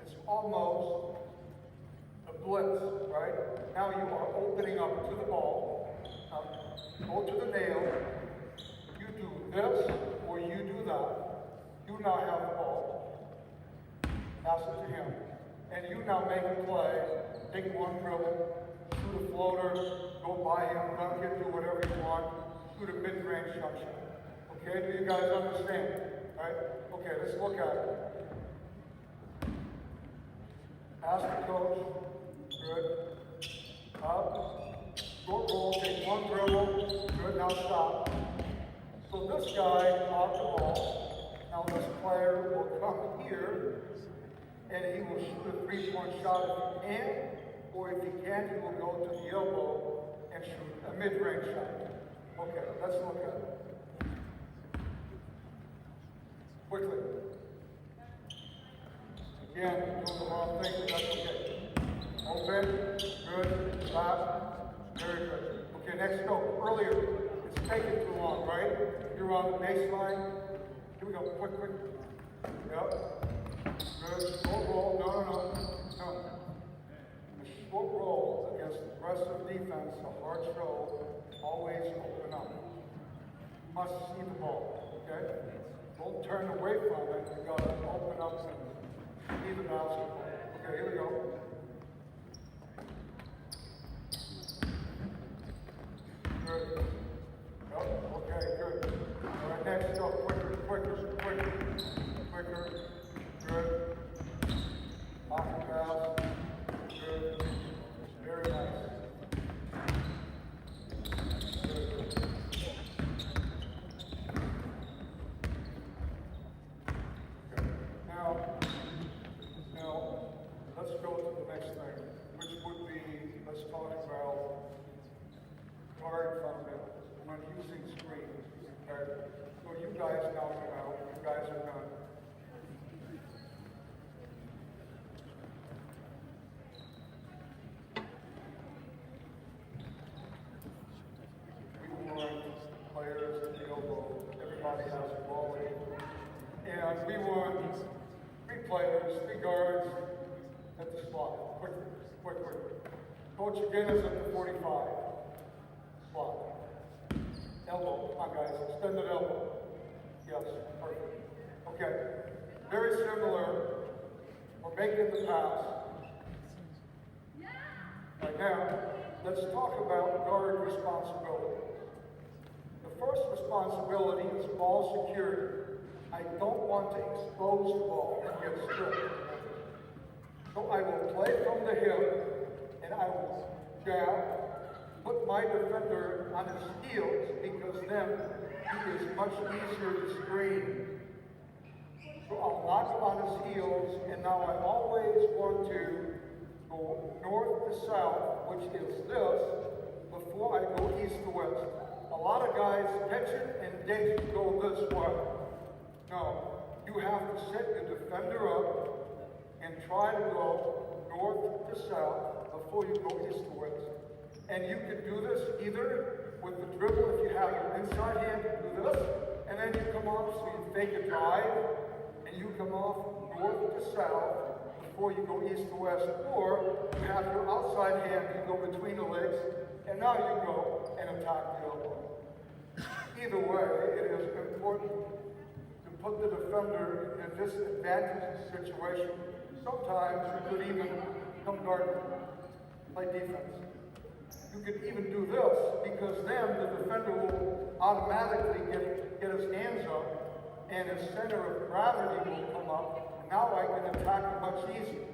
It's almost a blitz, right? Now you are opening up to the ball. Now, go to the nail. You do this, or you do that. You now have the ball. Pass it to him. And you now make a play. Take one dribble, shoot a floater, go by him, dunk it, do whatever you want. Shoot a mid-range jump shot. Okay, do you guys understand? Right? Okay, let's look at it. Ask the coach. Good. Up. Short roll, take one dribble. Good, now stop. So this guy caught the ball. Now this player will come here and he will shoot a three-point shot if he can, or if he can't, he will go to the elbow and shoot a mid-range shot. Okay, let's look at it. Quickly. Again, doing the wrong thing, but that's okay. Open, good, stop, very good. Okay, next go. Earlier, it's taking too long, right? You're on the baseline. Here we go, quick. Yep. Good, short roll, no. A short roll against aggressive defense, a hard show, always open up. Must see the ball, okay? Don't turn away from it, you gotta open up and see the basketball. Okay, here we go. Good. Yep, okay, good. All right, next, go, quicker. Good. Off the pass. Good. Very nice. Good. Okay. Now, let's go to the next thing, which would be, let's talk about guard fundamentals when using screens. Okay? So you guys now know, you guys are done. Players at the elbow, everybody has a ball in. And we want 3 players, 3 guards at the spot. Quick. Coach again is at the 45 spot. Elbow, come on guys, extended elbow. Yes, perfect. Okay, very similar. We're making the pass. Right now, let's talk about guard responsibility. The first responsibility is ball security. I don't want to expose the ball and get stripped. So I will play from the hip and I will jab, put my defender on his heels because then he is much easier to screen. So I'll knock him on his heels, and now I always want to go north to south, which is this, before I go east to west. A lot of guys catch it and then go this way. No, you have to set your defender up and try to go north to south before you go east to west. And you can do this either with the dribble if you have your inside hand, do this, and then you come off, so you fake a drive, and you come off north to south before you go east to west. Or you have your outside hand, you go between the legs, and now you go and attack the elbow. Either way, it is important to put the defender in a disadvantaged situation. Sometimes you could even come guard, play defense. You could even do this, because then the defender will automatically get his hands up, and his center of gravity will come up, and now I can attack him much easier.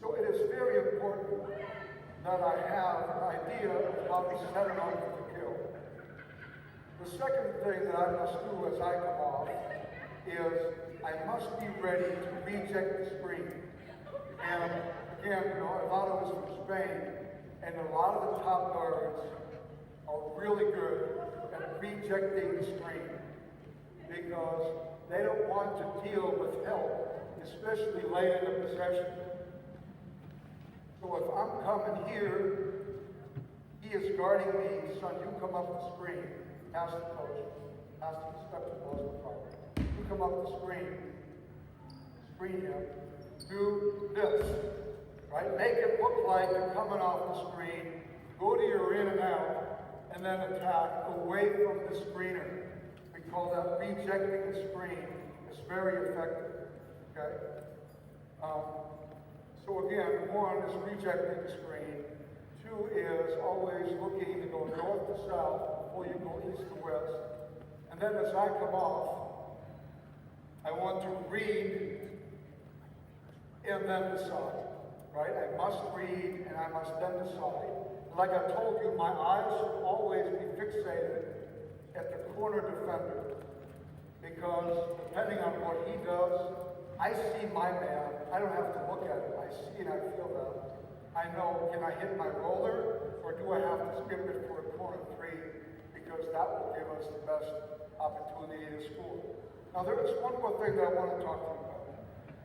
So it is very important that I have an idea of how to set it up for the kill. The second thing that I must do as I come off is I must be ready to reject the screen. And again, Alvaro is from Spain, and a lot of the top guards are really good at rejecting the screen because they don't want to deal with help, especially late in the possession. So if I'm coming here, he is guarding me, son, you come up the screen, pass the coach, pass the step to the department. You come up the screen him, do this, right? Make it look like you're coming off the screen, go to your in and out, and then attack away from the screener. We call that rejecting the screen. It's very effective, okay? So again, one is rejecting the screen. Two is always looking to go north to south before you go east to west. And then as I come off, I want to read and then decide, right? I must read and I must then decide. Like I told you, my eyes should always be fixated at the corner defender because depending on what he does, I see my man. I don't have to look at it. I see and I feel that. I know, can I hit my roller or do I have to skip it for a corner three because that will give us the best opportunity to score. Now there is one more thing that I want to talk to you about.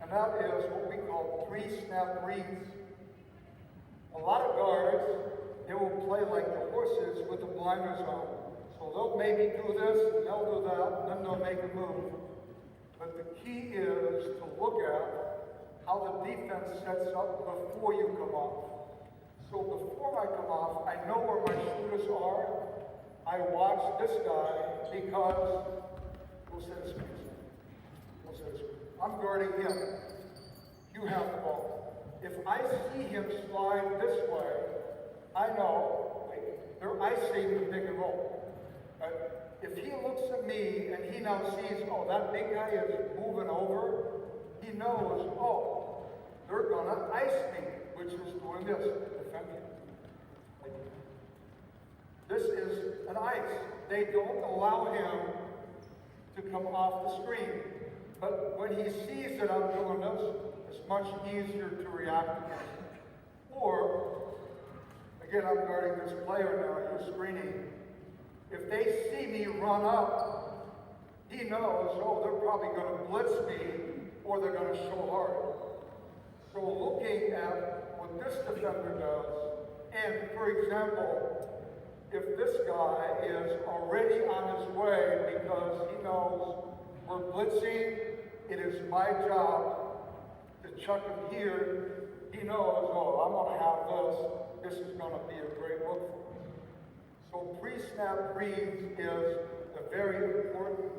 And that is what we call pre-snap reads. A lot of guards, they will play like the horses with the blinders on. So they'll maybe do this, and they'll do that, and then they'll make a move. But the key is to look at how the defense sets up before you come off. So before I come off, I know where my shooters are. I watch this guy because, we'll say this. I'm guarding him. You have the ball. If I see him slide this way, I know they're icing the pick and roll. Right? If he looks at me and he now sees, oh, that big guy is moving over, he knows, oh, they're gonna ice me, which is doing this, defending. This is an ice. They don't allow him to come off the screen. But when he sees that I'm doing this, it's much easier to react against. Or, again, I'm guarding this player now, you're screening. If they see me run up, he knows, oh, they're probably going to blitz me or they're going to show hard. So looking at what this defender does, and for example, if this guy is already on his way because he knows we're blitzing, it is my job to chuck him here. He knows, oh, I'm going to have this. This is going to be a great look for him. So pre-snap reads is a very important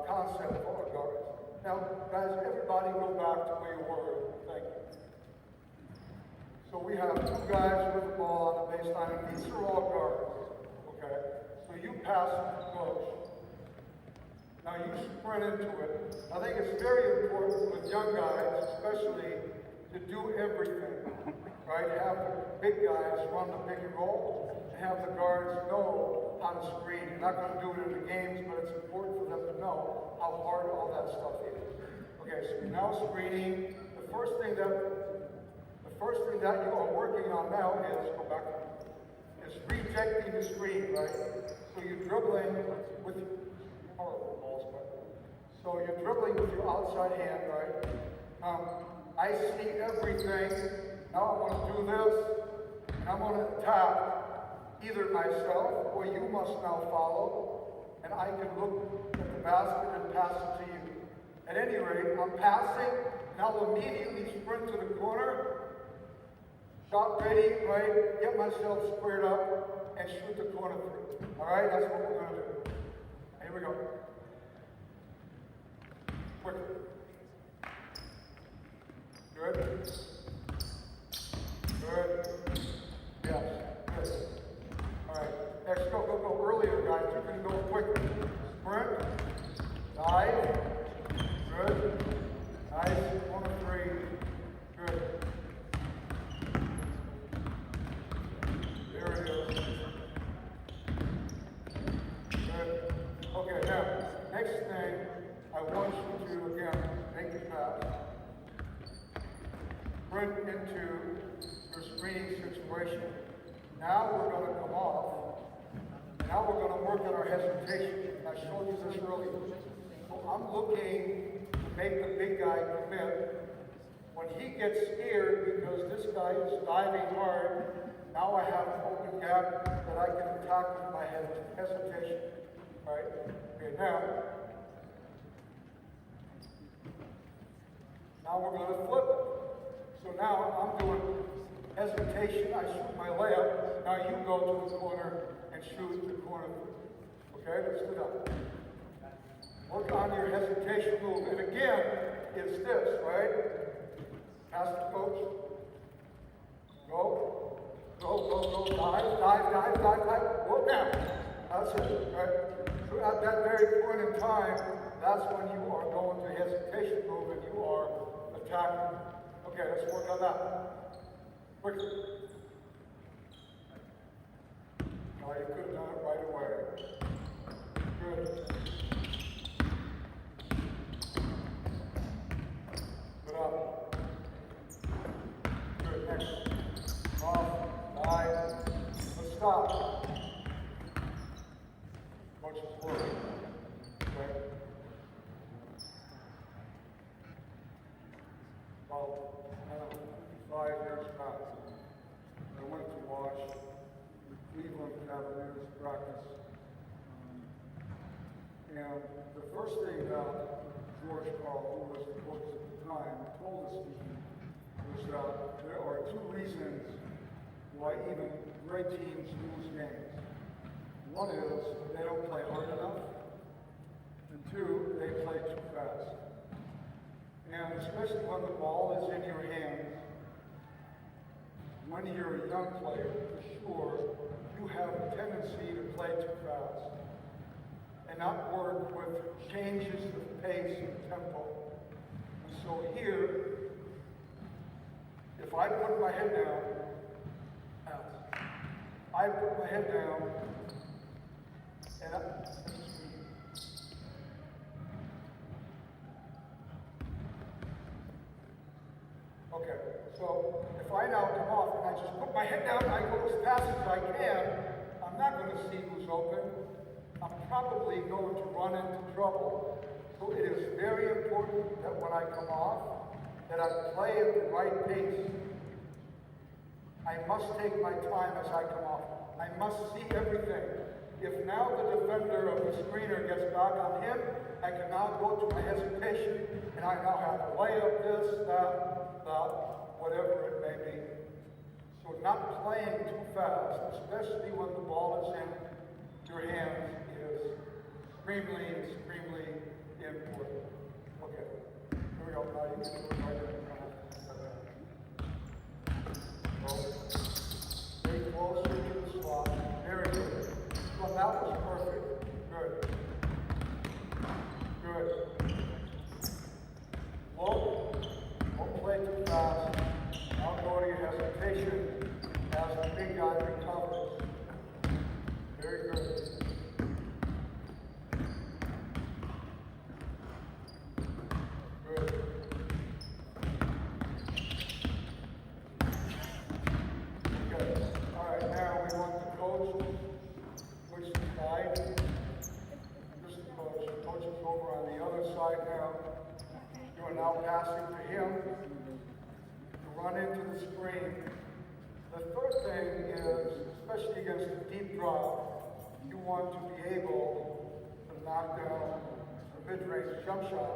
concept for our guards. Now, guys, everybody go back to where you were. Thank you. So we have two guys with the ball on the baseline, and these are all guards. Okay? So you pass the coach. Now you sprint into it. I think it's very important with young guys, especially, to do everything, right? Have the big guys run the pick and roll, and have the guards know how to screen. You're not going to do it in the games, but it's important for them to know how hard all that stuff is. Okay, so you're now screening. The first thing that you are working on now is, go back, is rejecting the screen, right? So you're dribbling with So you're dribbling with your outside hand, right? I see everything. Now I want to do this, and I'm going to attack either myself or you must now follow, and I can look at the basket and pass it to you. At any rate, I'm passing, and I'll immediately sprint to the corner, shot ready, right? Get myself squared up, and shoot the corner through. All right, that's what we're going to do. Here we go. Quickly. Good. Good. Yes. Good. All right. Next, go earlier, guys. You can go quickly. Sprint. Dive. Good. Nice. 1 of 3. Good. sprint into your screening situation. Now we're going to come off. Now we're going to work on our hesitation. I showed you this earlier. So I'm looking to make the big guy commit. When he gets scared because this guy is diving hard, now I have an open gap that I can attack with my hesitation. Right? Okay, now we're going to flip it. So now I'm doing hesitation, I shoot my layup. Now you go to the corner and shoot the corner. Okay, let's do that. Work on your hesitation move. And again, it's this, right? Ask the coach. Go, dive. Go down. That's it, right? So at that very point in time, that's when you are going to hesitation move and you are attacking. Okay, let's work on that. Quickly. Now you could have done it right away. Good. Good up. Good. Next. Off. Dive. Let's stop. Coach is working. Okay. About 5 years back, I went to watch the Cleveland Cavaliers practice. And the first thing that George Carl, who was the coach at the time, told us was that there are 2 reasons why even great teams lose games. One is they don't play hard enough, and 2, they play too fast. And especially when the ball is in your hands, when you're a young player, for sure, you have a tendency to play too fast and not work with changes of pace and tempo. And so here, if I put my head down, I put my head down, and okay, so if I now come off and I just put my head down and I go as fast as I can, I'm not going to see who's open. I'm probably going to run into trouble. So it is very important that when I come off, that I play at the right pace. I must take my time as I come off. I must see everything. If now the defender of the screener gets back on him, I can now go to my hesitation, and I now have a layup, this, that, whatever it may be. So not playing too fast, especially when the ball is in your hands, is extremely, extremely important. Okay, here we go. Now you can do it right in. Stay closer to the slot. Very good. So that was perfect. Good. Good. Low. Don't play too fast. Now go to your hesitation as the big guy recovers. Very good. Good. Okay. All right, now we want the coach switch the side. This coach is over on the other side now. You are now passing to him to run into the screen. The third thing is, especially against a deep drop, you want to be able to knock down a mid-range jump shot,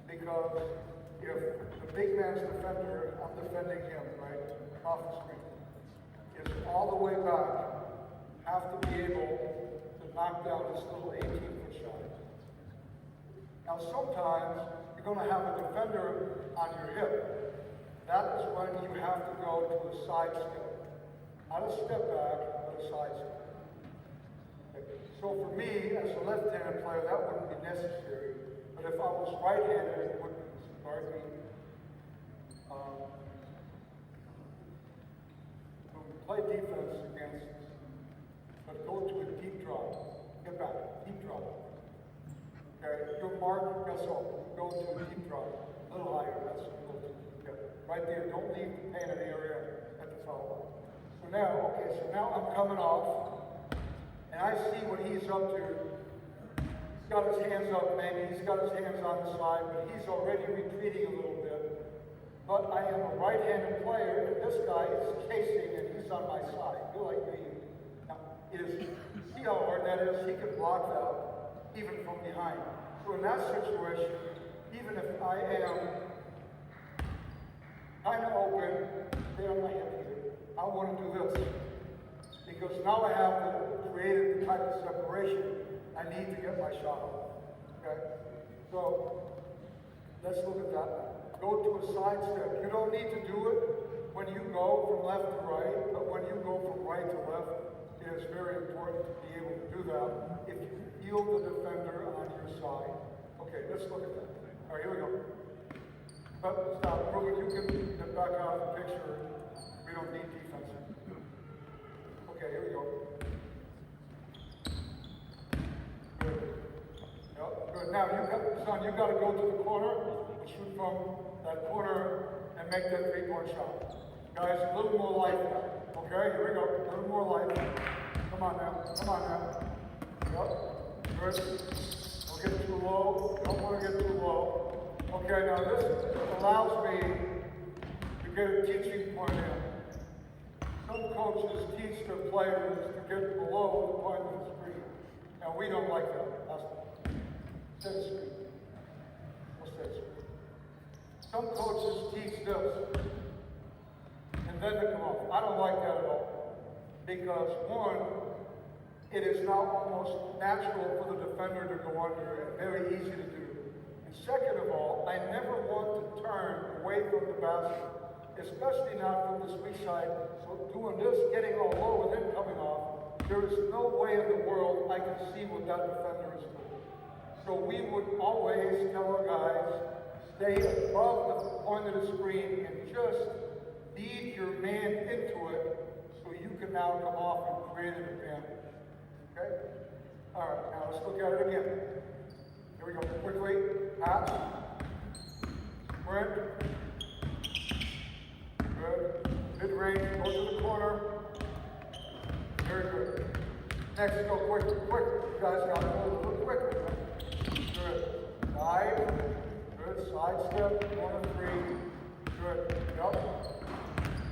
because if the big man's defender, I'm defending him, right, off the screen, is all the way back, have to be able to knock down this little 18-foot shot. Now sometimes you're going to have a defender on your hip. That is when you have to go to a side step. Not a step back, but a side step. Okay. So for me, as a left-handed player, that wouldn't be necessary. But if I was right-handed, it would start me. Play defense against, but go to a deep drop. Get back, deep drop. Okay, your mark, that's all. Go to a deep drop. A little higher, that's what you go to. Okay. right there. Don't leave the painted area at the foul line. So now I'm coming off, and I see what he's up to. He's got his hands up, maybe. He's got his hands on the side, but he's already retreating a little bit. But I am a right-handed player, and this guy is chasing, and he's on my side. You're like me. Now, see how hard that is? He can block that, even from behind. So in that situation, even if I am kind of open, stay on my hip here. I want to do this. Because now I have created the type of separation I need to get my shot off. Okay? So, let's look at that. Go to a side step. You don't need to do it when you go from left to right, but when you go from right to left, it is very important to be able to do that if you feel the defender on your side. Okay, let's look at that. All right, here we go. But stop. Ruben, you can get back out of the picture. We don't need defense. Okay, here we go. Good. Yep, good. Now, you got to go to the corner and shoot from that corner and make that three-point shot. Guys, a little more life now. Okay, here we go. A little more life. Come on now. Come on now. Yep. Good. Don't get too low. Don't want to get too low. Okay, now this allows me to get a teaching point in. Some coaches teach their players to get below the point of the screen. And we don't like that. Set a screen. What's that screen? Some coaches teach this, and then they come off. I don't like that at all. Because one, it is now almost natural for the defender to go under and very easy to do. And second of all, I never want to turn away from the basket, especially not from the weak side. So doing this, getting all low and then coming off, there is no way in the world I can see what that defender is doing. So we would always tell our guys, stay above the point of the screen and just lead your man into it so you can now come off and create an advantage. Okay? All right, now let's look at it again. Here we go. Quickly. Pass. Sprint. Good. Mid-range. Go to the corner. Very good. Next, go quick. You guys got to go a little quicker. Good. 5. Good. Side step. 1 and 3. Good. Yep.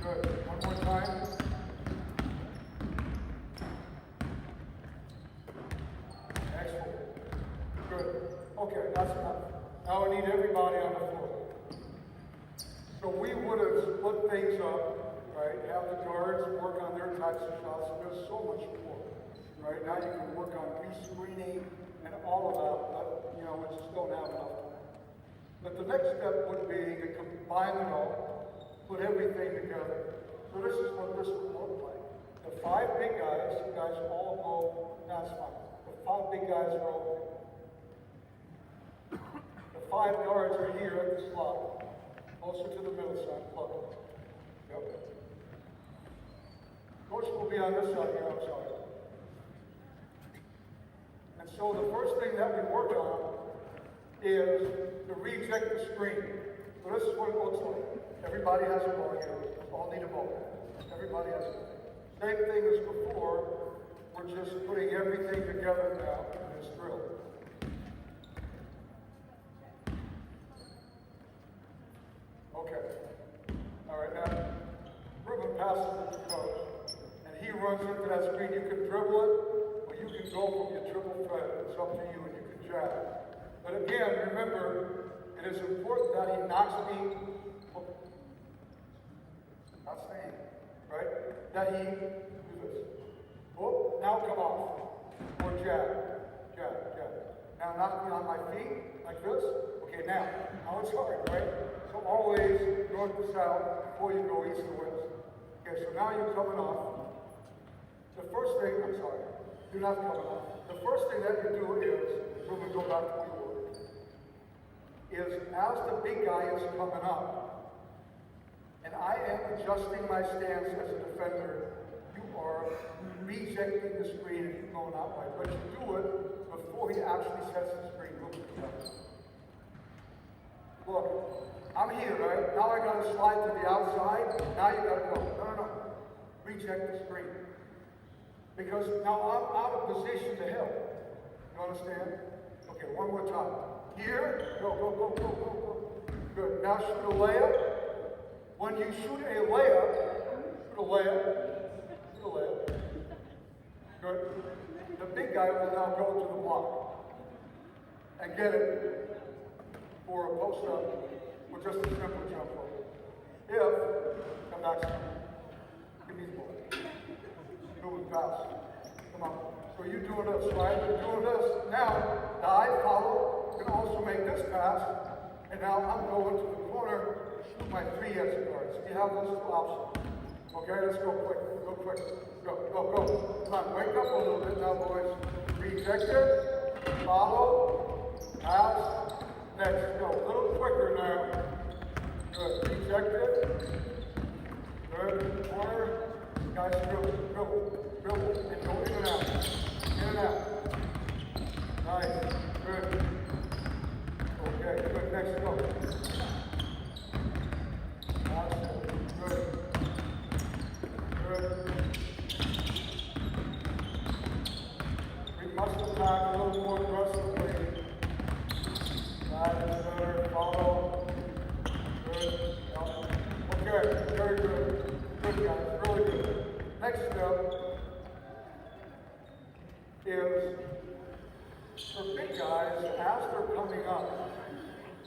Good. One more time. Excellent. Good. Okay, that's enough. Now we need everybody on the floor. So we would have split things up, right? Have the guards work on their types of shots. There's so much more, right? Now you can work on rescreening and all of that, but we just don't have enough time. But the next step would be to combine it all, put everything together. So this is what this would look like. The 5 big guys, you guys all go, that's fine. The 5 big guys are over here. The 5 guards are here at the slot, closer to the middle side, plug. Yep. Coach will be on this side here, I'm sorry. And so the first thing that we work on is to reject the screen. So this is what it looks like. Everybody has a ball here. All need a ball. Everybody has a ball. Same thing as before. We're just putting everything together now in this drill. Okay. All right, now, Ruben passes it to coach, and he runs into that screen. You can dribble it, or you can go from your dribble thread. It's up to you, and you can jab. But again, remember, it is important that he knocks me, not saying, right? That he do this. Oh, now come off. Or jab. Now knock me on my feet, like this. Okay, now it's hard, right? So always north to south before you go east to west. Okay, so now you're coming off. The first thing, I'm sorry, you're not coming off. The first thing that you do is, we're going to go back to the order, is as the big guy is coming up, and I am adjusting my stance as a defender, you are rejecting the screen and you're going out right. But you do it before he actually sets the screen. Look, I'm here, right? Now I gotta slide to the outside. Now you gotta go. No. Reject the screen. Because now I'm out of position to help. You understand? Okay, one more time. Here, go. Good. Now shoot a layup. When you shoot a layup. Good. The big guy will now go to the block and get it for a post-up or just a simple jump rope. Come back. Give me the ball. Moving fast. Come on. So you're doing this, right? You're doing this. Now, dive, follow. You can also make this pass. And now I'm going to the corner, shoot my 3 exit guards. You have those 2 options. Okay, let's go quick. Go. Come on, wake up a little bit now, boys. Reject it. Follow. Pass. Next. Go. A little quicker now. Good. Reject it. Good. Corner. Guys, dribble. And go in and out. Nice. Good. Okay, good. Next, go. That's it. Good. We must attack a little more aggressively. That is better. Follow. Good. Okay, very good. Good, guys. Really good. Next step is for big guys, as they're coming up,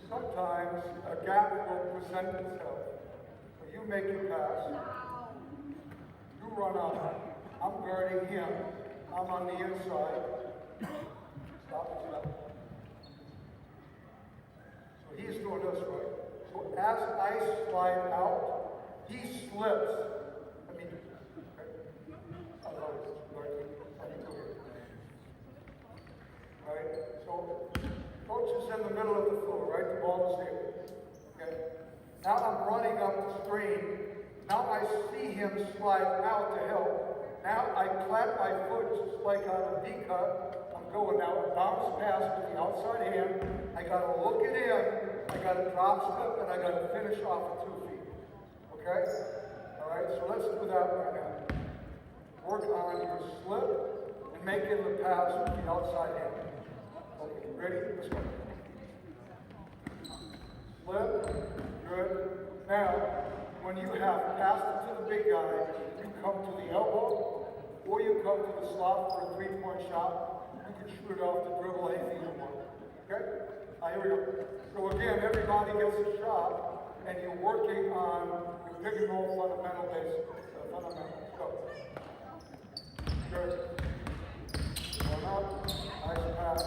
sometimes a gap will present itself. So you make your pass, you run up, I'm guarding him, I'm on the inside. Stop. So he's doing this way. So as I slide out, he slips. Right? So, coach is in the middle of the floor, right? The ball is here. Okay? Now I'm running up the screen. Now I see him slide out to help. Now I clap my foot just like on a V cut. I'm going now, bounce pass with the outside hand. I gotta look it in. I gotta drop step, and I gotta finish off at 2 feet. Okay? Alright, so let's do that right now. Work on your slip and making the pass with the outside hand. Okay, ready? Let's go. Slip. Good. Now, when you have passed it to the big guy, you come to the elbow, or you come to the slot for a 3-point shot. You can shoot it off the dribble anything you want. Okay? Here we go. So again, everybody gets a shot, and you're working on your pick and roll fundamental basics. Fundamentals. Go. Good. One up. Nice pass.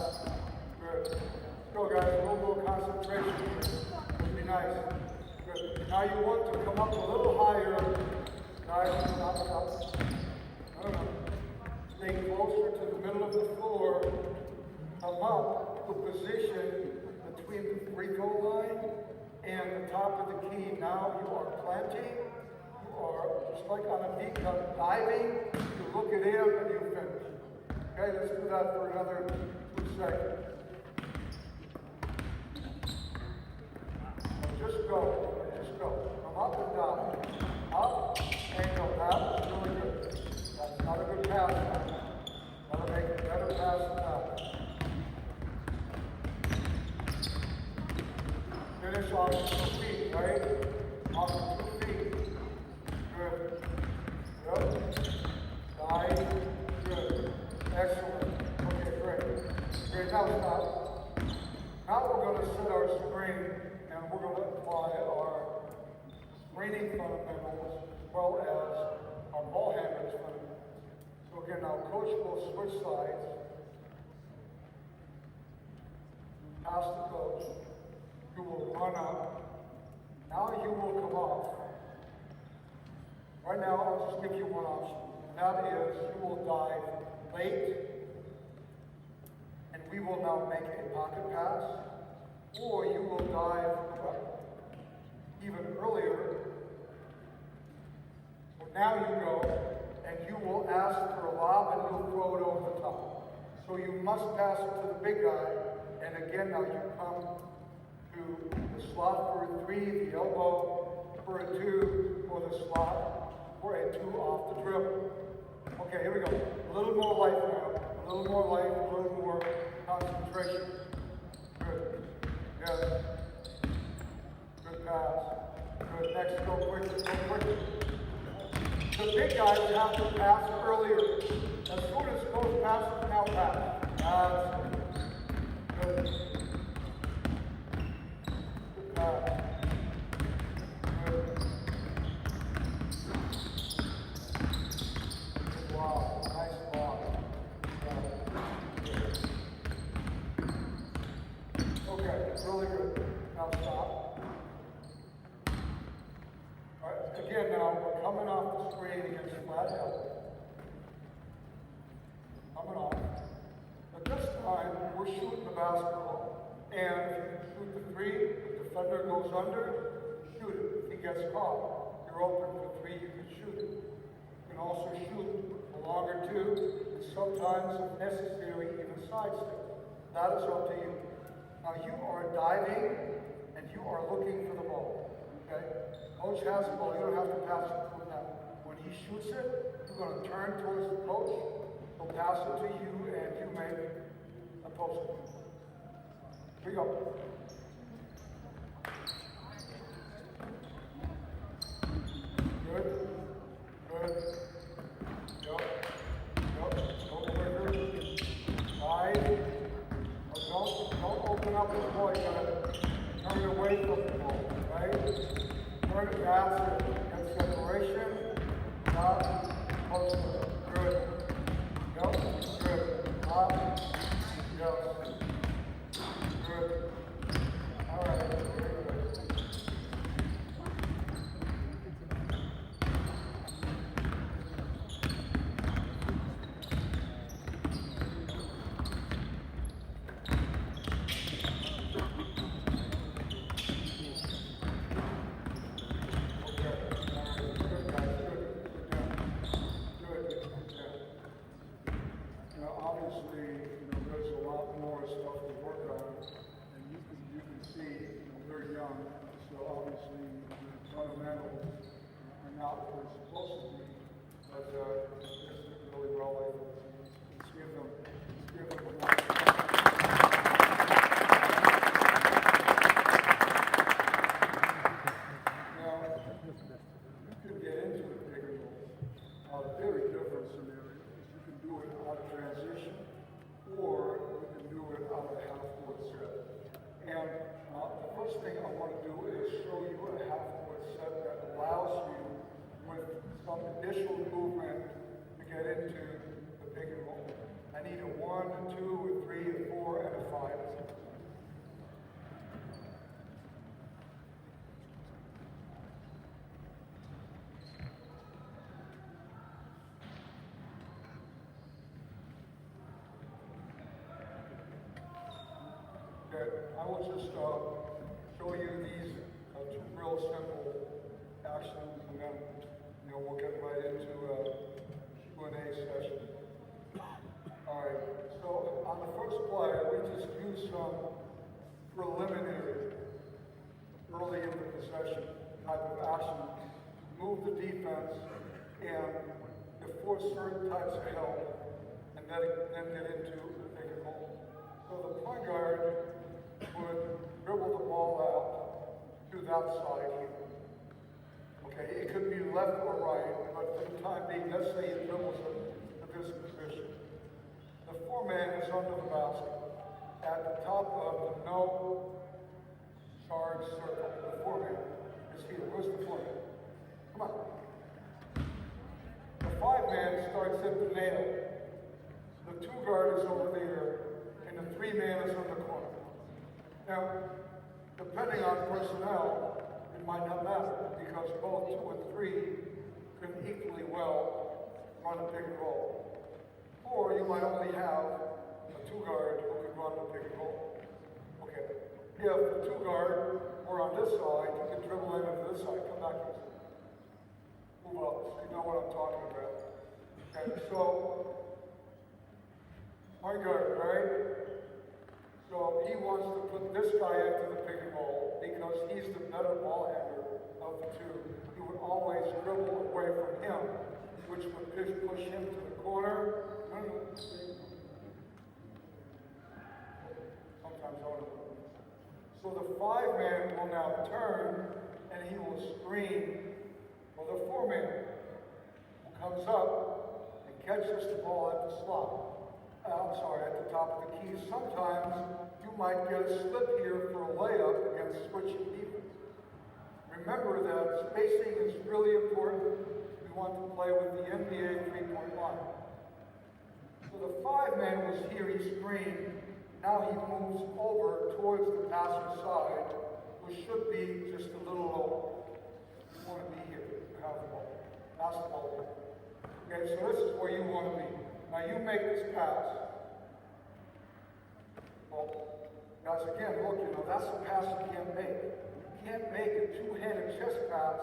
Good. Let's go, guys. A little concentration. Would be nice. Good. Now you want to come up a little higher. Guys, stop. No. Stay closer to the middle of the floor. Come up to a position between the free throw line and the top of the key. Now you are planting. You are just like on a V-cut, diving. You look it in and you finish. Okay, let's do that for another 2 seconds. Just go. Come up and down. Up and go. That was really good. That's not a good pass now. Gotta make a better pass than that. Finish off 2 feet, right? Off 2 feet. Good. Yep. Dive. Good. Excellent. Okay, great. Now stop. Now we're going to set our screen and we're going to apply our screening fundamentals as well as our ball handling fundamentals. So again, now coach will switch sides. Pass the coach. You will run up. Now you will come off. Right now, I'll just give you one option. And that is you will dive late, and we will now make a pocket pass, or you will dive even earlier. So now you go, and you will ask for a lob, and you'll throw it over the top. So you must pass it to the big guy, and again, now you come to the slot for a 3, the elbow for a 2, or the slot for a 2 off the dribble. Okay, here we go. A little more life now. A little more life, a little more concentration. Good. Yes. Good pass. Good. Next, go quickly, go quickly. The big guys have to pass earlier. As soon as coach passes, now pass. That's good. Good pass. Good. Wow, nice block. Okay, really good. Now stop. All right, again now, we're coming off the screen against flat elbow. Coming off. But this time, we're shooting the basketball. And if you shoot the 3, the defender goes under, shoot it. If he gets caught, you're open for 3, you can shoot it. You can also shoot a longer 2, and sometimes, if necessary, even sidestep. That is up to you. Now you are diving, and you are looking for the ball. Okay? Coach has the ball, you don't have to pass it to him now. When he shoots it, you're going to turn towards the coach, he'll pass it to you, and you make a post. Here we go. Good. Good. Yep. Go quicker. 5. Don't open up the ball. You gotta turn it away from the ball, right? Turn it fast. Get separation. Stop. Post. Good. Yep. Good. Stop. Yes. Good. All right. Very good. There's a lot more stuff to work on, and you can see, we're young, so obviously the fundamentals are not where they're supposed to be, but it's really well. Let's give them a lot. Now, you can get into the bigger goals. A very different scenario is you can do it out of transition, or you can do it out of a half-court set. And the first thing I want to do is show you a half-court set that allows you, with some additional movement, to get into the pick and roll. I need a 1, a 2, a 3, a 4, and a 5. I will just show you these 2 real simple actions, and then we'll get right into a Q&A session. All right. So on the first play, we just use some preliminary, early in the possession type of action to move the defense and to force certain types of help, and then get into the pick and roll. So the point guard would dribble the ball out to that side here. Okay, it could be left or right, but for the time being, let's say it dribbles to this position. The 4-man is under the basket at the top of the no charge circle. The 4-man is here. Where's the 4-man? Come on. The 5-man starts at the nail. The 2 guard is over there, and the 3-man is on the corner. Now, depending on personnel, it might not matter, because both 2 and 3 can equally well run a pick and roll. Or you might only have a 2 guard who can run the pick and roll. Okay. If the 2 guard were on this side, you can dribble in to this side, come back here. Move up, so you know what I'm talking about. Okay, so, point guard, right? So So he wants to put this guy into the pick and roll because he's the better ball handler of the two. He would always dribble away from him, which would push him to the corner. Sometimes I don't know. So the 5-man will now turn and he will screen for the 4-man who comes up and catches the ball at the slot. At the top of the key. Sometimes you might get a slip here for a layup against switching defense. Remember that spacing is really important. We want to play with the NBA three-point line. So the 5-man was here, he screened. Now he moves over towards the passer's side, which should be just a little lower. You want to be here, you have the ball. Pass the ball here. Okay, so this is where you want to be. Now you make this pass. Well, guys, again, look, that's a pass you can't make. You can't make a two-handed chest pass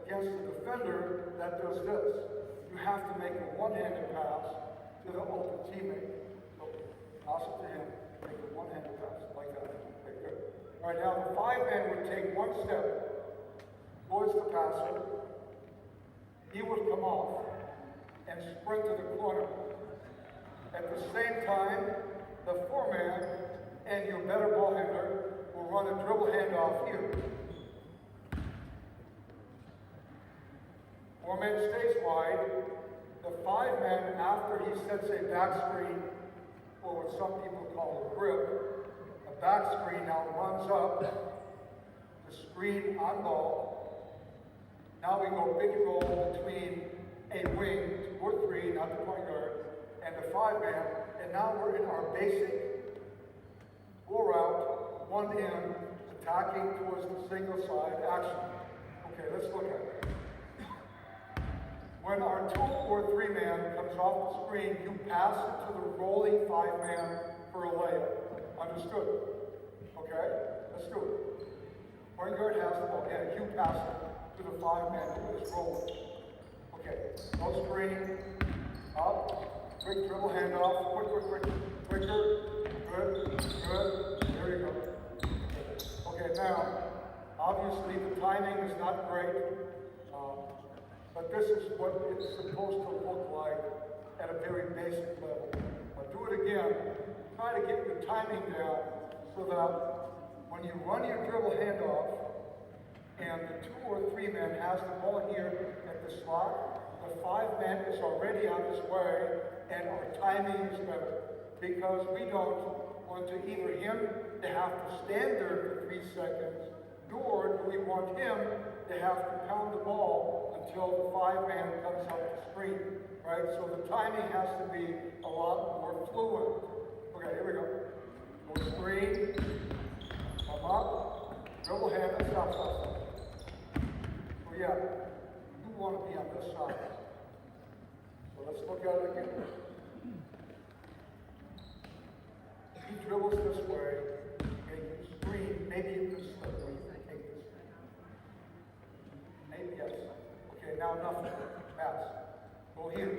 against a defender that does this. You have to make a one-handed pass to the open teammate. So pass it to him, make a one-handed pass, like that. Okay, good. All right, now the 5-man would take one step towards the passer. He would come off and sprint to the corner. At the same time, the 4-man and your better ball handler will run a dribble handoff here. 4-man stays wide. The 5-man, after he sets a back screen, or what some people call a grip, a back screen now runs up the screen on ball. Now we go pick and roll between a wing, 2 or 3, not the point guard, and the 5-man, and now we're in our basic 4-out, 1-in, attacking towards the single side action. Okay, let's look at it. When our 2 or 3-man comes off the screen, you pass it to the rolling 5-man for a layup. Understood? Okay, let's do it. Point guard has the ball. Yeah, you pass it to the 5-man who is rolling. Okay, no screen, up, quick dribble handoff, quicker, good, there you go. Okay, now, obviously the timing is not great, but this is what it's supposed to look like at a very basic level. But do it again, try to get your timing down so that when you run your dribble handoff, and the 2 or 3-man has the ball here at the slot, the 5-man is already on his way, and our timing is better. Because we don't want to either him to have to stand there for 3 seconds, nor do we want him to have to pound the ball until the 5-man comes up the screen. Right? So the timing has to be a lot more fluid. Okay, here we go. Go screen, come up, dribble hand, and stop. Yeah, you want to be on this side. So let's look at it again. He dribbles this way, and you screen. Maybe you can slip when you take this. Maybe yes. Okay, now nothing. Pass. Go here.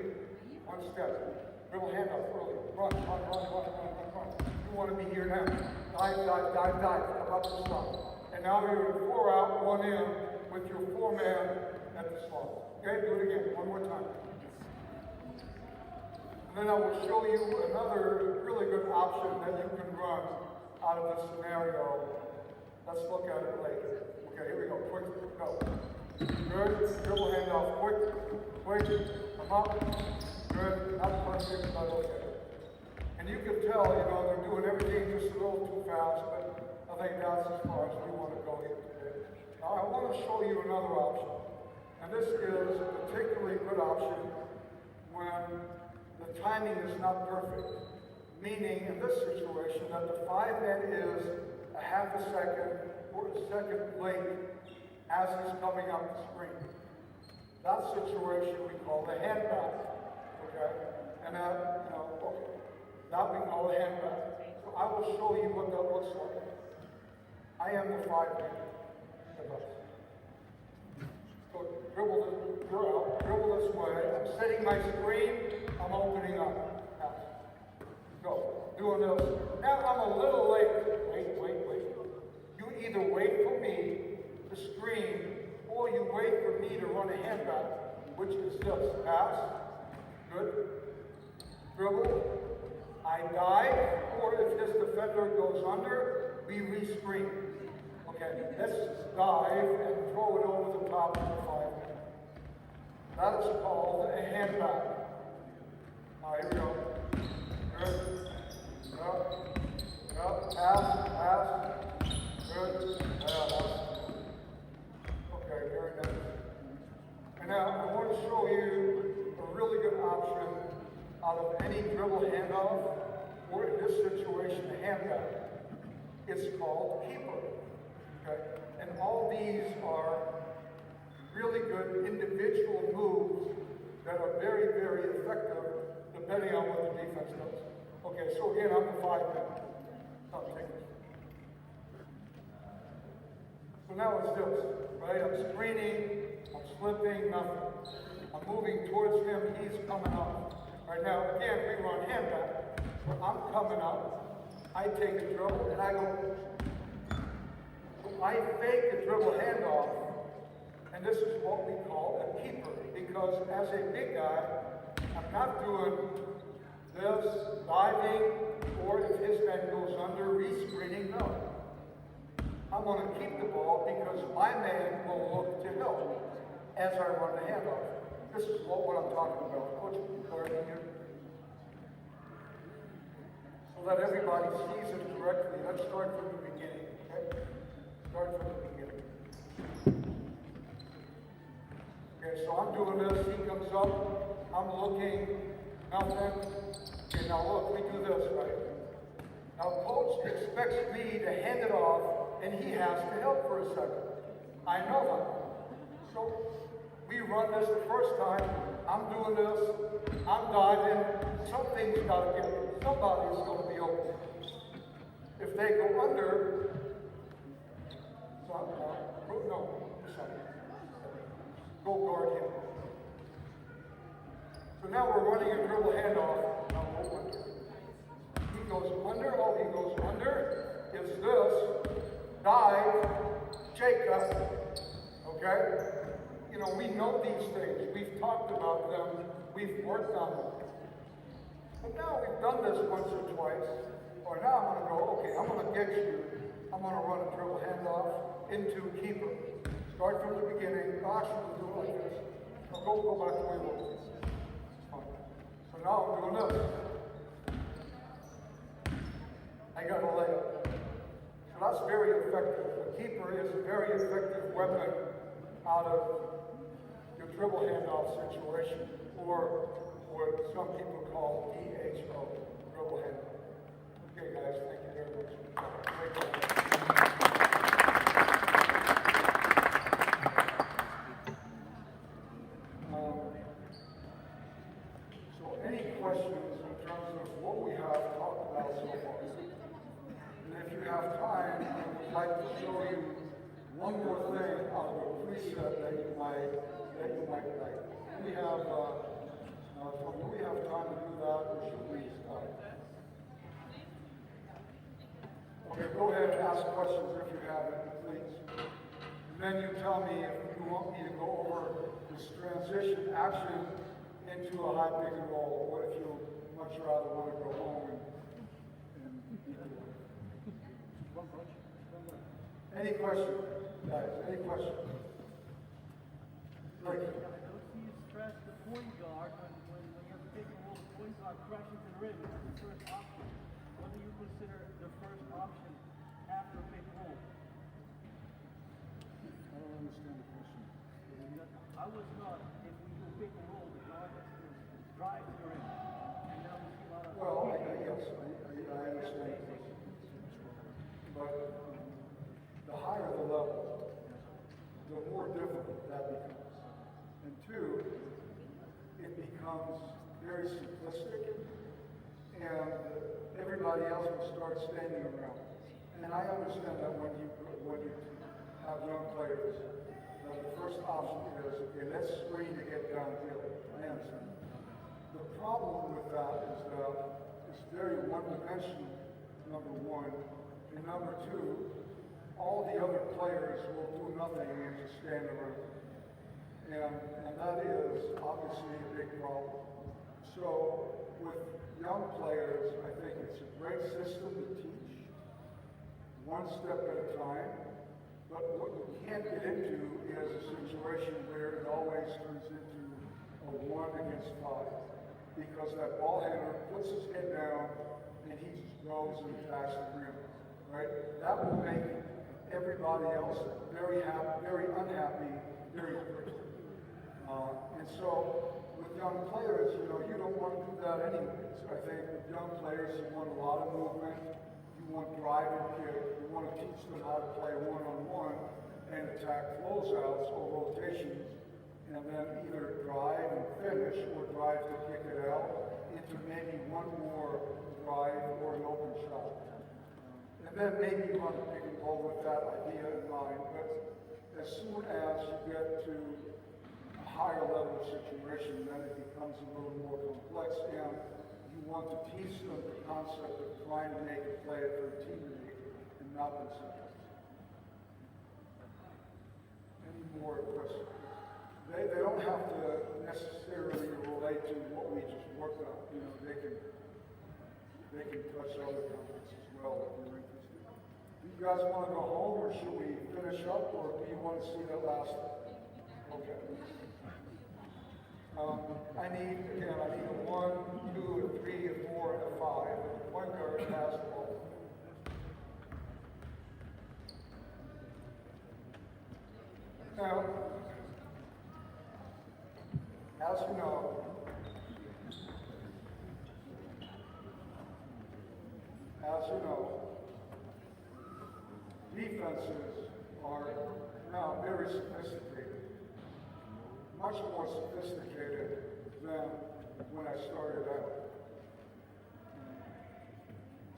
One step. Dribble hand up early. Run. You want to be here now. Dive. Come up the slot. And now you're in 4-out, 1-in. With your 4-man at the slot. Okay, do it again, one more time. And then I will show you another really good option that you can run out of this scenario. Let's look at it later. Okay, here we go, quick, go. Good, dribble handoff, quick, come up. Good, not perfect, but okay. And you can tell, they're doing everything just a little too fast, but I think that's as far as we want to go here today. Now, I want to show you another option. And this is a particularly good option when the timing is not perfect. Meaning, in this situation, that the 5-man is a half a second or a second late as he's coming up the screen. That situation we call the handback. Okay? And that, that we call the handback. So I will show you what that looks like. I am the 5-man. So dribble this way. I'm setting my screen. I'm opening up. Go. doing this. Now I'm a little late. Wait. You either wait for me to screen, or you wait for me to run a hand back, which is this. Pass. Good. Dribble. I dive, or if this defender goes under, we re-screen. Okay, let's dive and throw it over the top of the 5. That is called a hand back. All right, here we go. Good. Pass. Good. Okay, very nice. And now I want to show you a really good option out of any dribble handoff, or in this situation, a handback. It's called keeper. Okay? And all these are really good individual moves that are very, very effective depending on what the defense does. Okay, so again, I'm the 5 man. So now it's this, right? I'm screening, I'm slipping, nothing. I'm moving towards him, he's coming up. Right now, again, we run hand back. So I'm coming up, I take a dribble, and I go. So I fake a dribble handoff, and this is what we call a keeper. Because as a big guy, I'm not doing this, diving, or if his man goes under, re-screening, no. I want to keep the ball because my man will look to help as I run the handoff. This is what I'm talking about. Coach, clarity here. So that everybody sees it correctly. Let's start from the beginning. Okay? Start from the beginning. Okay, so I'm doing this. He comes up. I'm looking. Nothing. Okay, now look, we do this, right? Now coach expects me to hand it off, and he has to help for a second. I know that. So we run this the first time. I'm doing this. I'm diving. Something's got to give. Somebody's going to be open. If they go under, go guard him. So now we're running a dribble handoff. Now go under. He goes under. Oh, he goes under. It's this. Dive. Shake up. Okay? You know, we know these things. We've talked about them. We've worked on them. But now we've done this once or twice. Or now I'm going to go, okay, I'm going to get you. I'm going to run a dribble handoff into keeper. Start from the beginning. Actually, we'll do it like this. Now go back to where we were. So now I'm doing this. I got a layup. So that's very effective. The keeper is a very effective weapon out of your dribble handoff situation, or what some people call DHO, dribble handoff. Okay, guys, thank you very much. So any questions in terms of what we have talked about so far? And if you have time, I would like to show you one more thing out of a preset that you might like. We have, do we have time to do that, or should we start? Okay, go ahead and ask questions if you have any, please. And then you tell me if you want me to go over this transition action into a high pick and roll, or if you much rather want to go home and any questions, guys? Any questions? Like, I don't see you stress the point guard when you have to take a roll, the point guard crashing to the rim as the first option. What do you consider the first option after pick and roll? I don't understand the question. I was not. If we do pick and roll, the guard has to drive to the rim. And now we see a lot of. Well, yes, I understand the question. But the higher the level, the more difficult that becomes. And two, it becomes very simplistic, and everybody else will start standing around. And I understand that when you have young players, that the first option is, okay, let's screen to get downhill. I understand. The problem with that is that, as very one-dimensional, number one. And number two, all the other players will do nothing and just stand around. And that is obviously a big problem. So with young players, I think it's a great system to teach, one step at a time. But what you can't get into is a situation where it always turns into a 1 against 5. Because that ball handler puts his head down and he just goes and attacks the rim. Right? That will make everybody else very happy, very unhappy, very quickly. And so with young players, you know, you don't want to do that anyways. I think with young players, you want a lot of movement. You want drive and kick. You want to teach them how to play one-on-one and attack closeouts or rotations, and then either drive and finish or drive to kick it out into maybe one more drive or an open shot. And then maybe you want to pick and roll with that idea in mind. But as soon as you get to a higher level situation, then it becomes a little more complex, and you want to teach them the concept of trying to make a play for a teammate and not themselves. Any more questions? They don't have to necessarily relate to what we just worked on. You know, they can touch other topics as well if you're interested. Do you guys want to go home, or should we finish up, or do you want to see the last? Okay. I need a 1, 2, a 3, a 4, and a 5. And the point guard has the ball. Now, as you know, defenses are now very sophisticated, much more sophisticated than when I started out.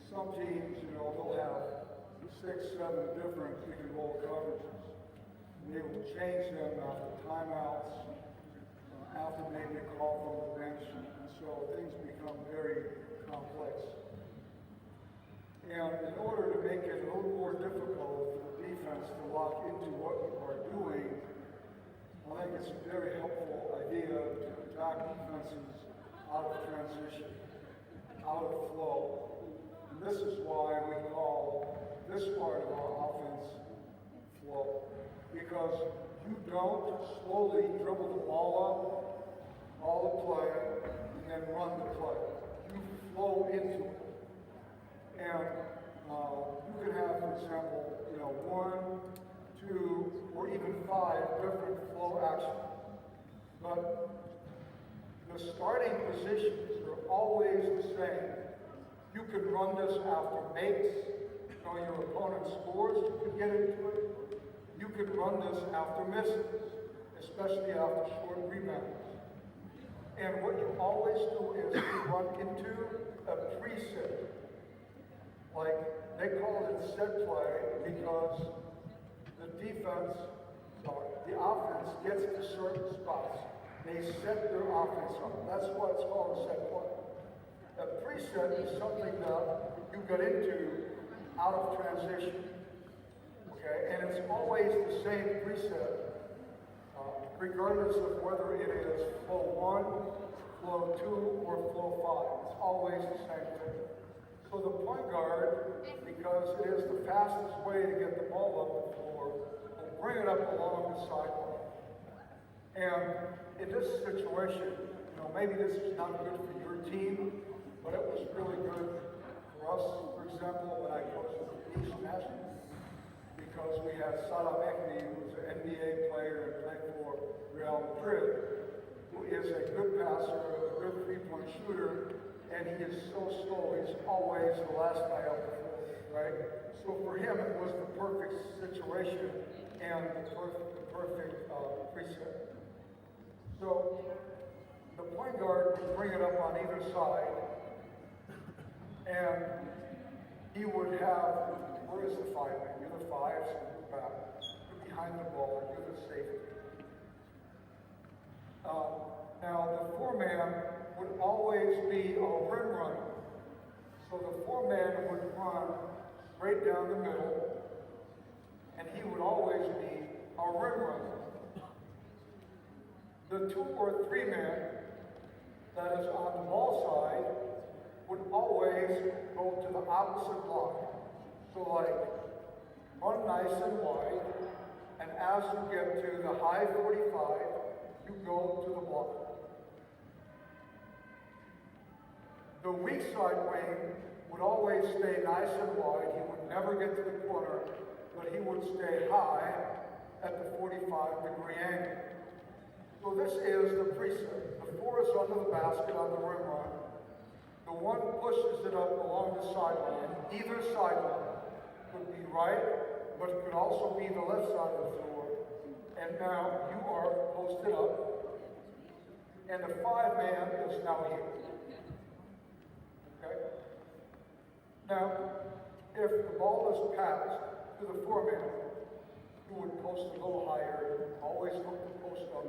Some teams, you know, they'll have 6, 7 different pick and roll coverages. And they will change them after timeouts, after maybe a call from the bench, and so things become very complex. And in order to make it a little more difficult for the defense to lock into what you are doing, I think it's a very helpful idea to attack defenses out of transition, out of flow. And this is why we call this part of our offense flow. Because you don't slowly dribble the ball up, all the play, and then run the play. You flow into it. And you can have, for example, 1, 2, or even 5 different flow actions. But the starting positions are always the same. You can run this after makes. Your opponent scores, you can get into it. You can run this after misses, especially after short rebounds. And what you always do is you run into a preset. Like, they call it set play because the offense gets to certain spots. They set their offense up. That's why it's called a set play. A preset is something that you get into out of transition. Okay, and it's always the same preset, regardless of whether it is flow 1, flow 2, or flow 5. It's always the same thing. So the point guard, because it is the fastest way to get the ball up the floor, will bring it up along the sideline. And in this situation, maybe this is not good for your team, but it was really good for us. For example, when I coached the East Nationals, because we had Salah Mehdi, who's an NBA player and played for Real Madrid, who is a good passer, a good three-point shooter, and he is so slow. He's always the last guy up the floor, right? So for him, it was the perfect situation and the perfect preset. So the point guard would bring it up on either side, and he would have, where is the 5 man? You're the 5, so you're back. You're behind the ball, you're the safety. Now, the 4 man would always be a rim runner. So the foreman would run straight down the middle, and he would always be our rim runner. The 2 or 3 men that is on the ball side would always go to the opposite block. So like, run nice and wide, and as you get to the high 45, you go to the block. The weak side wing would always stay nice and wide. He would never get to the corner, but he would stay high at the 45-degree angle. So this is the preset. The 4 is under the basket on the rim run. The 1 pushes it up along the sideline. Either sideline could be right, but it could also be the left side of the floor. And now you are posted up, and the 5-man is now here. Okay? Now, if the ball is passed to the 4-man, you would post a little higher, always look to post up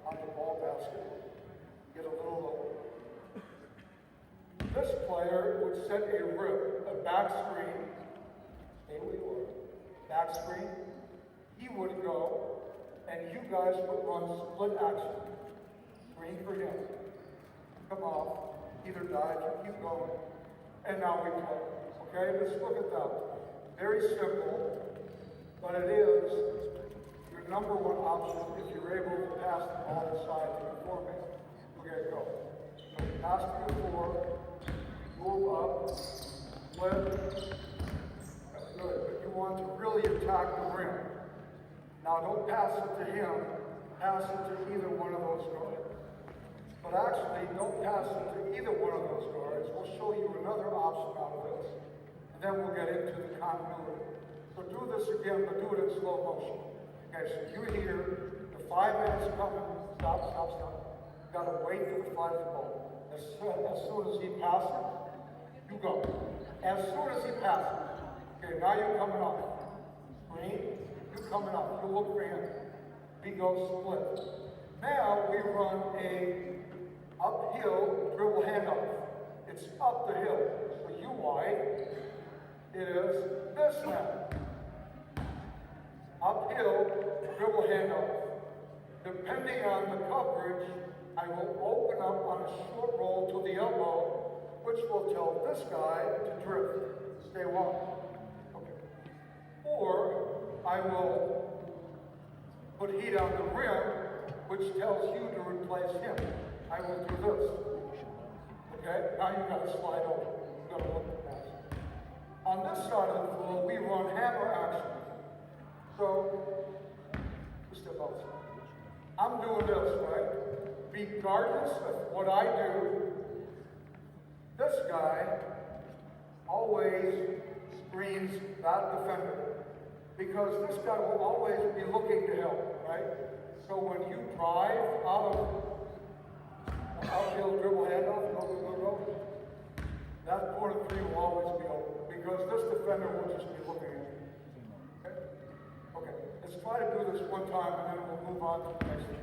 on the ball basket, get a little lower. This player would set a rip, a back screen, stay where you are, back screen. He would go, and you guys would run split action. Screen for him. Come off, either dive or keep going. And now we play. Okay, let's look at that. Very simple, but it is your number 1 option if you're able to pass the ball inside to the 4-man. Okay, go. So pass to the 4, move up, flip. Good, but you want to really attack the rim. Now don't pass it to him, pass it to either one of those guards. But actually, don't pass it to either one of those guards. We'll show you another option out of this. And then we'll get into the continuity. So do this again, but do it in slow motion. Okay, so you're here, the 5-man's coming, stop. You gotta wait for the flight of the ball. As soon as he passes, you go. As soon as he passes. Okay, now you're coming off. Screen, you're coming off. You look for him. We go split. Now we run a uphill dribble handoff. It's up the hill. So you wide. It is this now. Uphill dribble handoff. Depending on the coverage, I will open up on a short roll to the elbow, which will tell this guy to drift. Stay wide. Okay. Or I will put heat on the rim, which tells you to replace him. I will do this. Okay? Now you gotta slide over. You gotta look at that. On this side of the floor, we run hammer action. So, step outside. I'm doing this, right? Regardless of what I do, this guy always screens that defender. Because this guy will always be looking to help, right? So when you drive out of an uphill dribble handoff, go, that corner 3 will always be open. Because this defender will just be looking at you. Okay? Okay, let's try to do this one time and then we'll move on to the next one.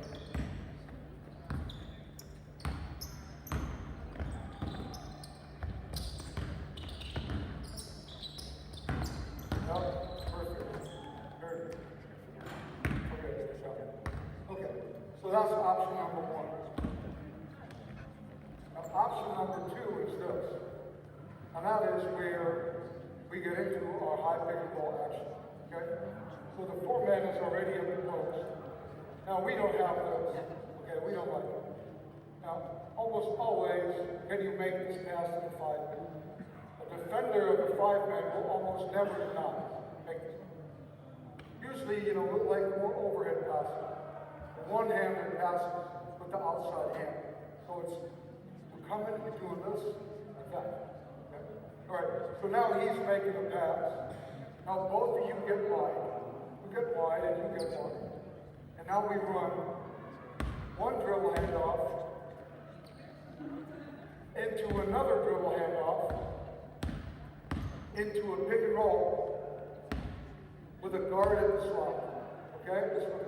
So that's option number 1. Now, option number 2 is this. And that is where we get into our high pickleball action. Okay? So the 4-man is already in the post. Now we don't have this. Okay, we don't like it. Now, almost always, can you make this pass to the 5-man? A defender of the 5-man will almost never not make this. Usually, like more overhead passes. One-handed passes with the outside hand. So it's, you come in, you're doing this, like that. Okay? All right, so now he's making a pass. Now both of you get wide. You get wide and you get wide. And now we run one dribble handoff into another dribble handoff into a pick and roll with a guard at the slot. Okay? This one.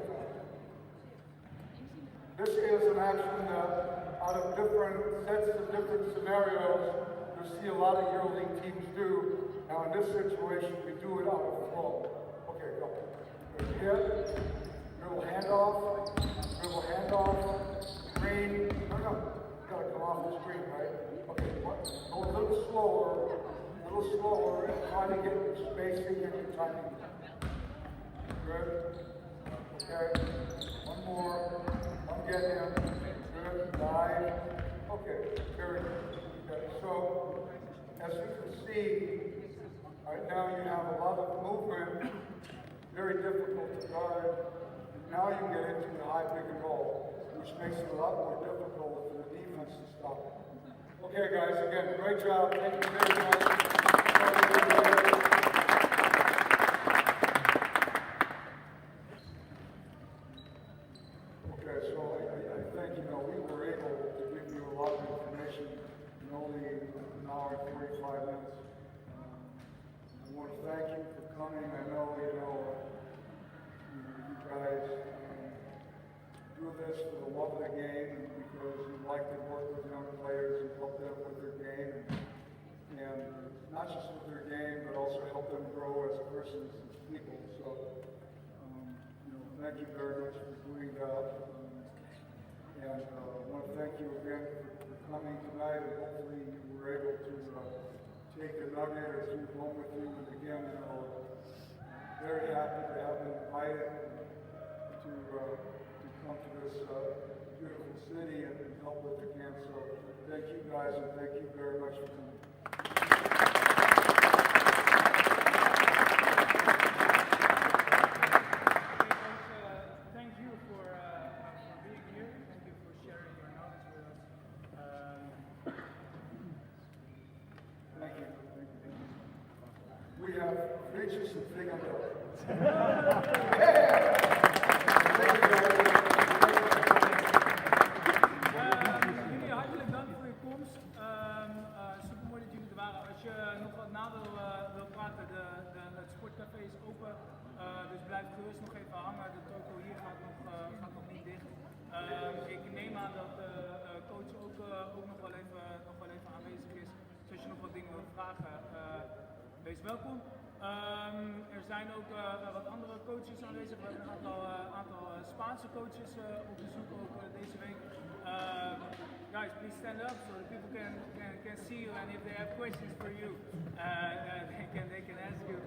This is an action that, out of different sets of different scenarios, you'll see a lot of EuroLeague teams do. Now in this situation, we do it out of flow. Okay, go. Here, dribble handoff, screen. No, gotta come off the screen, right? Okay, go a little slower, and try to get your spacing and your timing. Good. Okay. One more. One get him. Good. Dive. Okay. Very good. Okay. So, as you can see, right now you have a lot of movement, very difficult to guard. Now you get into the high pick and roll, which makes it a lot more difficult for the defense to stop it. Okay, guys, again, great job. Thank you very much. Okay, so I think, we were able to give you a lot of information in only an hour and 45 minutes. I want to thank you for coming. I know, you guys do this for the love of the game and because you like to work with young players and help them with their game. And not just with their game, but also help them grow as persons and people. So, thank you very much for doing that. And I want to thank you again for coming tonight, and hopefully you were able to take a nugget or two home with you. And again, very happy to have been invited to come to this beautiful city and help with the camp. So thank you guys, and thank you very much for coming. We have riches and thing on top. Jullie hartelijk dank voor je komst. Super mooi dat jullie er waren. Als je nog wat na wil praten, het sportcafé is open. Dus blijf gerust nog even hangen. De toko hier gaat nog niet dicht. Ik neem aan dat de coach ook nog wel even aanwezig is. Dus als je nog wat dingen wilt vragen, wees welkom. Er zijn ook wat andere coaches aanwezig. We hebben een aantal Spaanse coaches op bezoek ook deze week. Guys, please stand up so that people can see you, and if they have questions for you, they can ask you.